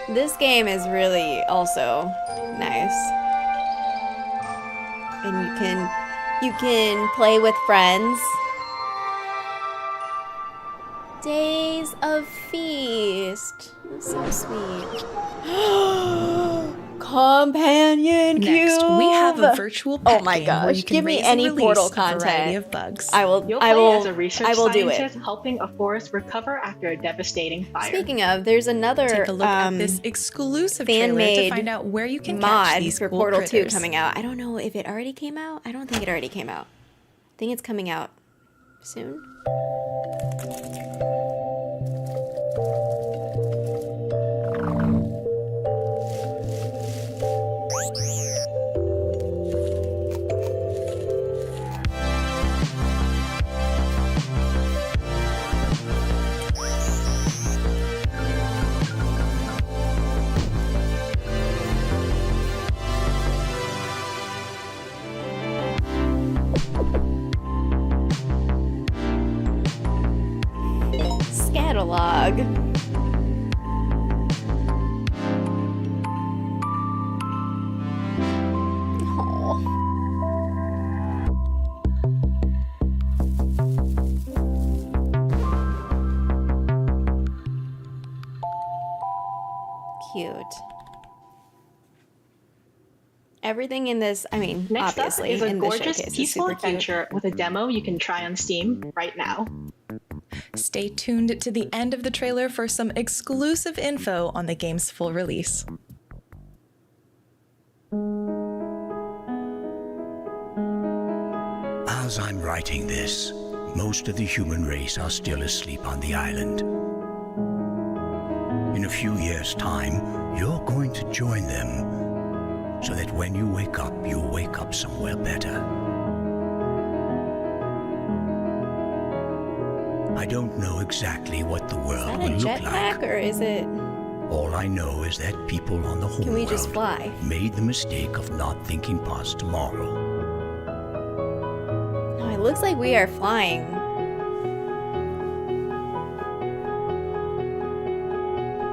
This game is really also nice. And you can play with friends. Days of Feast. That's so sweet. Companion cube. Next, we have a virtual pet oh my game where gosh! you can Give me raise and any release Portal a variety content. of bugs. You'll I play will. as a research I will do scientist it. helping a forest recover after a devastating fire. Speaking of, there's another Take a look at this exclusive trailer to fan-made find out where you can mod catch these for cool Portal critters. 2 coming out. I don't know if it already came out. I don't think it already came out. I think it's coming out soon. Catalog. Cute. Everything in this, I mean, Next obviously, up is a in this gorgeous, showcase is peaceful super cute. adventure with a demo you can try on Steam right now. Stay tuned to the end of the trailer for some exclusive info on the game's full release. As I'm writing this, most of the human race are still asleep on the island. In a few years' time, you're going to join them, so that when you wake up, you'll wake up somewhere better. I don't know exactly what the Is world that will a look like. jetpack or is it? All I know is that people on the whole Can we world just fly? made the mistake of not thinking past tomorrow. No, it looks like we are flying.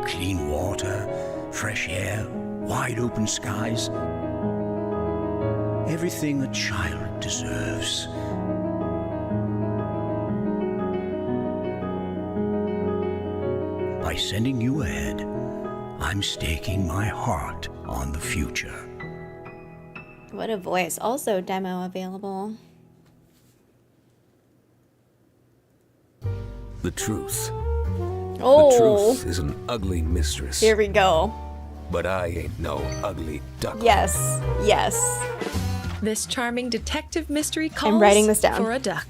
Clean water, fresh air, wide open skies. Everything a child deserves. By sending you ahead, I'm staking my heart on the future. What a voice. Also demo available. The truth. Oh. The truth is an ugly mistress. Here we go. But I ain't no ugly duckling. Yes. Yes. This charming detective mystery calls I'm writing this down. for a duck.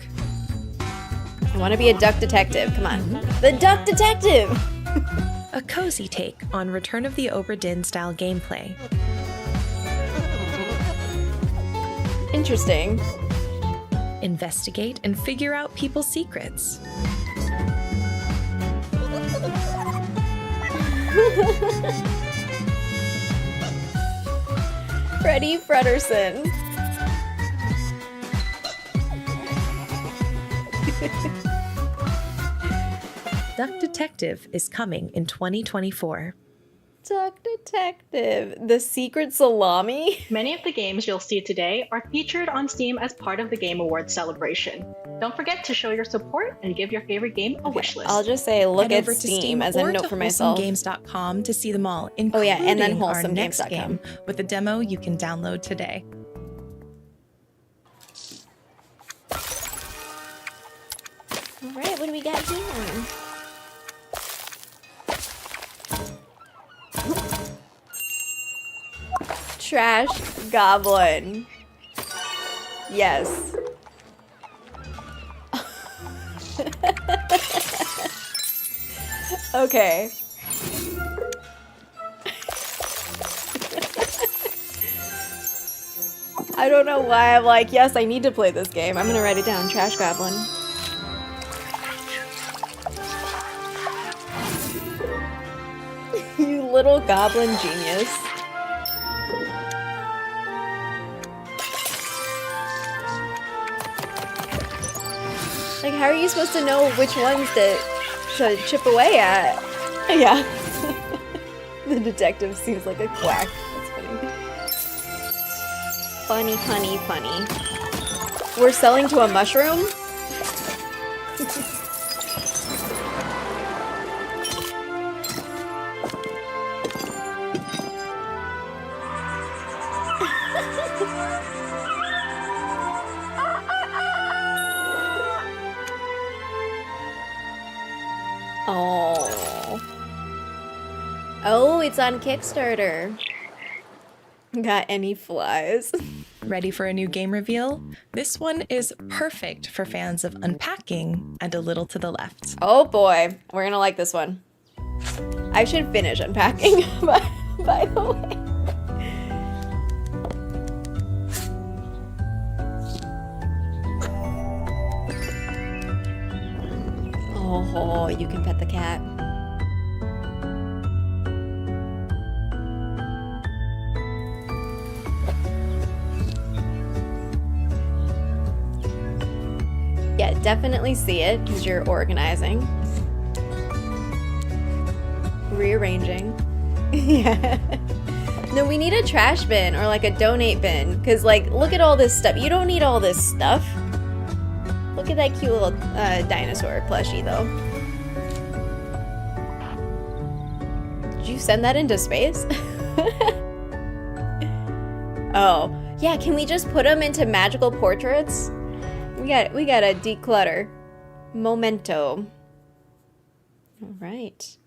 I want to be a duck detective. Come on. The duck detective! A cozy take on Return of the Obra Dinn style gameplay. Interesting. Investigate and figure out people's secrets. Freddie Fredersen. Duck Detective is coming in 2024. Duck Detective. The Secret Salami? Many of the games you'll see today are featured on Steam as part of the Game Awards celebration. Don't forget to show your support and give your favorite game a wishlist. I'll just say look Head at over to Steam as a or note to for myself. wholesomegames.com to see them all, Oh including yeah, and then our next wholesomegames.com. game with a demo you can download today. All right, what do we got here? Trash Goblin. Yes. Okay. I don't know why I'm like, yes, I need to play this game. I'm gonna write it down. Trash Goblin. You little goblin genius. Like, how are you supposed to know which ones to chip away at? Yeah. The detective seems like a quack. That's funny. Funny, funny, funny. We're selling to a mushroom? Oh. Oh, it's on Kickstarter. Got any flies? Ready for a new game reveal? This one is perfect for fans of unpacking and a little to the left. Oh boy, we're gonna like this one. I should finish unpacking, by the way. Oh, you can pet the cat. Yeah, definitely see it because you're organizing. Rearranging. Yeah. No, we need a trash bin or like a donate bin because like, look at all this stuff. You don't need all this stuff. Look at that cute little dinosaur plushie though. Did you send that into space? Oh, yeah, can we just put them into magical portraits? We gotta declutter. Memento. All right.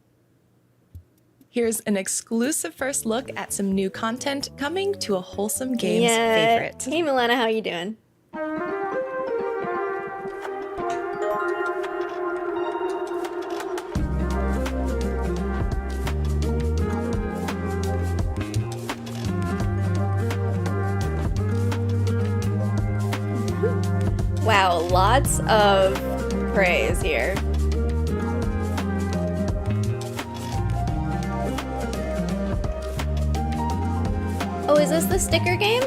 Here's an exclusive first look at some new content coming to a Wholesome Games favorite. Hey Milena, how you doing? Wow, lots of praise here. Oh, is this the sticker game?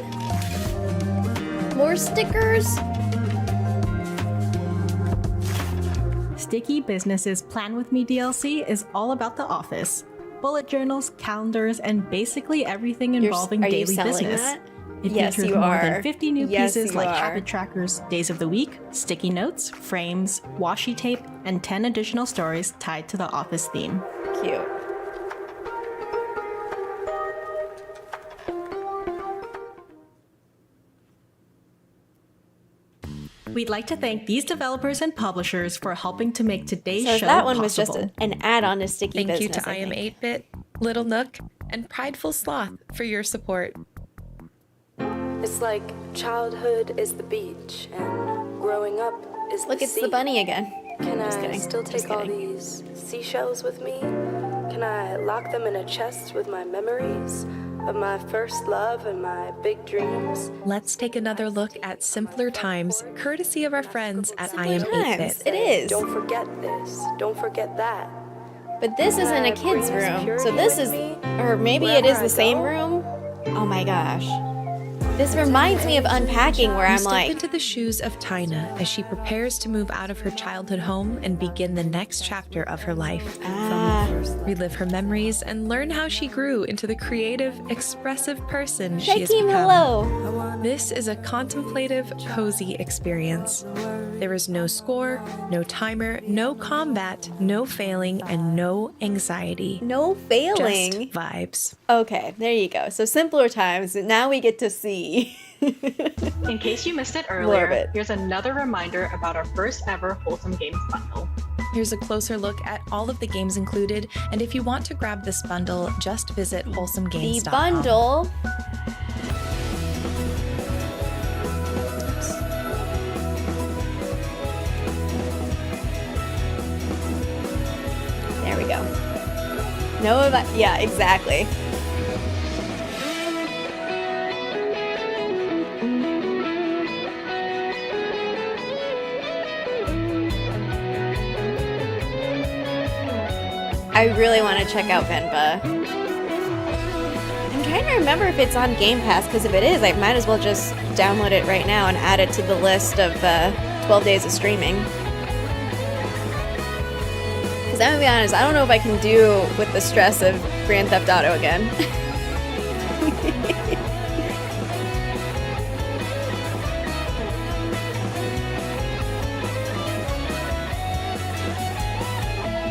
More stickers? Sticky Business's Plan With Me DLC is all about the office. Bullet journals, calendars, and basically everything involving are you daily selling business. that? It Yes, features you more are. than 50 new Yes, pieces you like are. habit trackers, days of the week, sticky notes, frames, washi tape, and 10 additional stories tied to the office theme. Cute. We'd like to thank these developers and publishers for helping to make today's So show that one was possible. just an add-on to Sticky Thank you Business. to I Am think. 8-Bit, Little Nook, and Prideful Sloth for your support. It's like childhood is the beach and growing up is Look, the it's sea. the bunny again. Can Just I kidding. still Just take all kidding. these seashells with me? Can I lock them in a chest with my memories of my first love and my big dreams? Let's take another look at simpler times, courtesy of our friends at I Am 8-Bit. It is. Don't forget this. Don't forget that. But this Can isn't I a kid's bring this room. purity So this with is, me or maybe it wherever is I the same go? room. Oh my gosh. This reminds me of unpacking where We I'm step like, into the shoes of Tina as she prepares to move out of her childhood home and begin the next chapter of her life. Relive her memories and learn how she grew into the creative, expressive person she has Shakim, become. hello. This is a contemplative, cozy experience. There is no score, no timer, no combat, no failing, and no anxiety. No failing. Just vibes. Okay, there you go. So simpler times. Now we get to see. In case you missed it More of earlier, it. here's another reminder about our first ever Wholesome Games bundle. Here's a closer look at all of the games included, and if you want to grab this bundle, just visit wholesomegames.com. The bundle. There we go. No, yeah, exactly. I really want to check out Venba. I'm trying to remember if it's on Game Pass, because if it is, I might as well just download it right now and add it to the list of 12 days of streaming. Because I'm gonna be honest, I don't know if I can do with the stress of Grand Theft Auto again.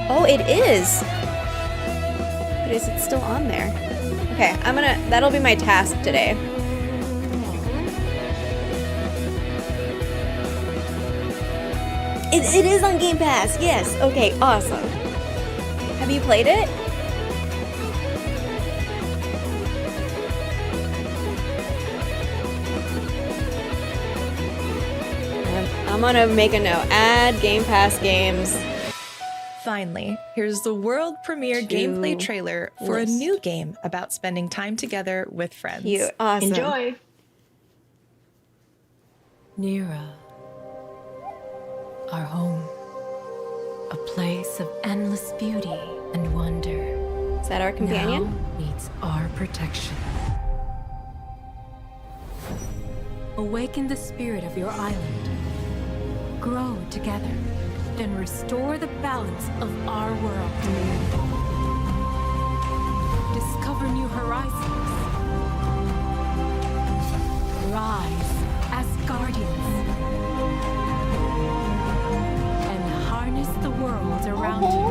Oh, it is! But is it still on there? Okay, that'll be my task today. It is on Game Pass, yes! Okay, awesome. Have you played it? I'm gonna make a note. Add Game Pass games. Finally, here's the world premiere gameplay trailer for a new game about spending time together with friends. Cute. Awesome. Enjoy! Nira, our home, a place of endless beauty and wonder. Is that our companion? Now needs our protection. Awaken the spirit of your island. Grow together and restore the balance of our world. Discover new horizons. Rise as guardians and harness the world around you.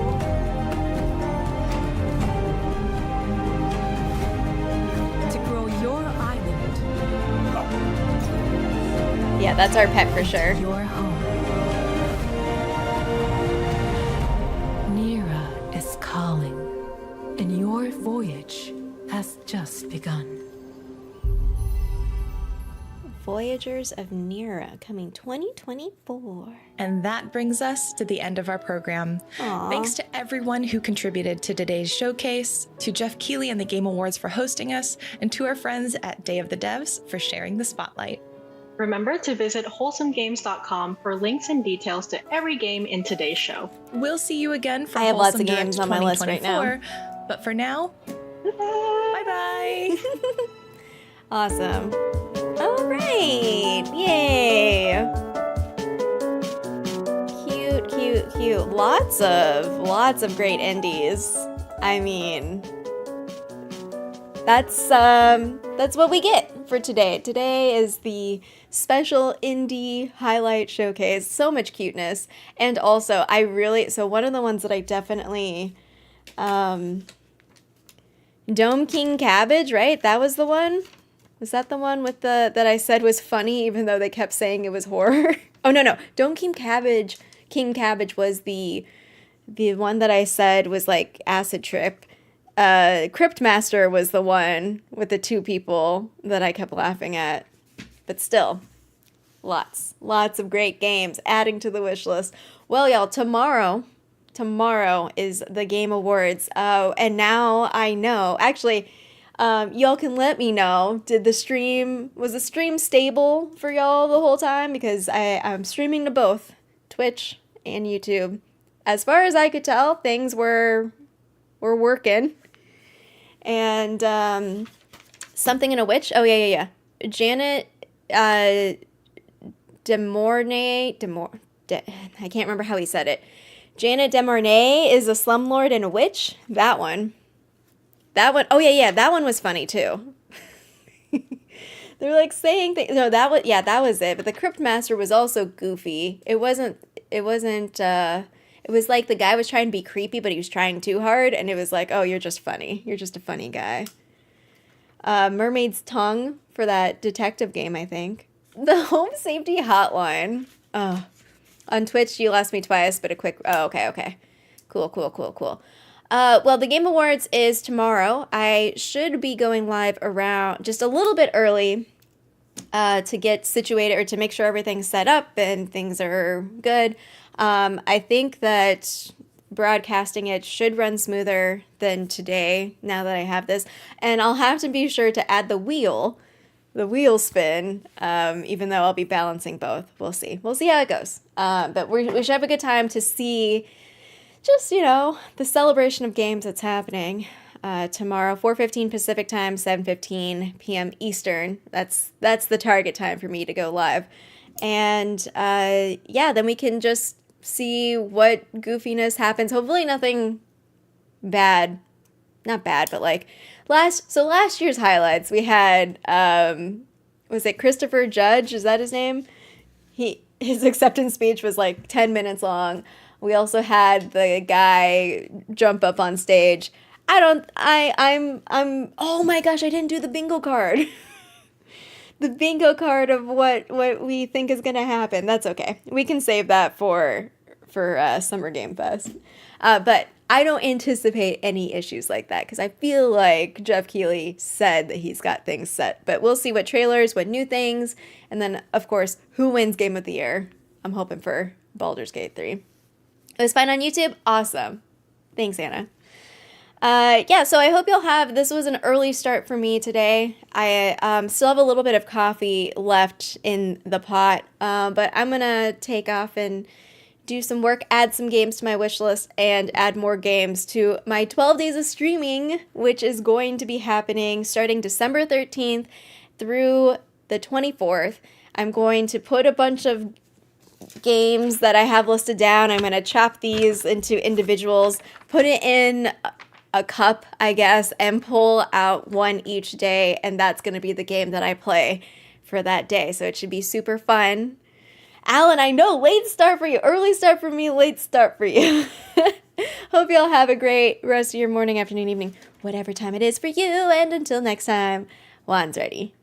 To grow your island. Yeah, that's our pet for sure. Your home. Nira is calling, and your voyage has just begun. Voyagers of Nira coming 2024. And that brings us to the end of our program. Aw. Thanks to everyone who contributed to today's showcase, to Jeff Keighley and the Game Awards for hosting us, and to our friends at Day of the Devs for sharing the spotlight. Remember to visit wholesomegames.com for links and details to every game in today's show. We'll see you again for I have lots Wholesome of games Direct on my list right now. 2024, but for now, bye-bye. Awesome. All right. Yay. Cute, cute, cute. Lots of great indies. I mean, that's what we get for today. Today is the special indie highlight showcase. So much cuteness. And also, so one of the ones that I definitely, Dome King Cabbage, right? That was the one? Was that the one with that I said was funny, even though they kept saying it was horror? Oh, no. Dome King Cabbage was the one that I said was like acid trip. Crypt Master was the one with the two people that I kept laughing at. But still, lots of great games adding to the wish list. Well, y'all, tomorrow is the Game Awards. And now I know. Actually, y'all can let me know. Was the stream stable for y'all the whole time? Because I'm streaming to both Twitch and YouTube. As far as I could tell, things were working. And something in a witch. Oh yeah. Janet Demornay. I can't remember how he said it. Janet Demornay is a slumlord and a witch. That one. Oh yeah. That one was funny too. They're like saying things. No, that was it. But the Crypt Master was also goofy. It was like the guy was trying to be creepy, but he was trying too hard, and it was like, oh, you're just funny. You're just a funny guy. Mermaid's Tongue for that detective game, I think. The Home Safety Hotline. Oh, on Twitch, you lost me twice, but a quick... Oh, okay. Cool. Well, the Game Awards is tomorrow. I should be going live around just a little bit early to get situated or to make sure everything's set up and things are good. I think that broadcasting it should run smoother than today now that I have this. And I'll have to be sure to add the wheel spin, even though I'll be balancing both. We'll see how it goes. But we should have a good time to see just, the celebration of games that's happening tomorrow, 4:15 Pacific time, 7:15 p.m. Eastern. That's the target time for me to go live. And then we can just see what goofiness happens. Hopefully nothing bad. Not bad, but like last year's highlights, we had was it Christopher Judge? Is that his name? His acceptance speech was like 10 minutes long. We also had the guy jump up on stage. Oh my gosh, I didn't do the bingo card. The bingo card of what we think is going to happen. That's okay. We can save that for Summer Game Fest. But I don't anticipate any issues like that because I feel like Jeff Keighley said that he's got things set. But we'll see what trailers, what new things, and then, of course, who wins Game of the Year. I'm hoping for Baldur's Gate 3. It was fine on YouTube? Awesome. Thanks, Anna. So I hope this was an early start for me today. I still have a little bit of coffee left in the pot, but I'm going to take off and do some work, add some games to my wish list, and add more games to my 12 days of streaming, which is going to be happening starting December 13th through the 24th. I'm going to put a bunch of games that I have listed down. I'm going to chop these into individuals, put it in a cup, I guess, and pull out one each day, and that's going to be the game that I play for that day. So it should be super fun. Alan, I know, late start for you, early start for me, late start for you. Hope y'all have a great rest of your morning, afternoon, evening, whatever time it is for you, and until next time, Juan's ready.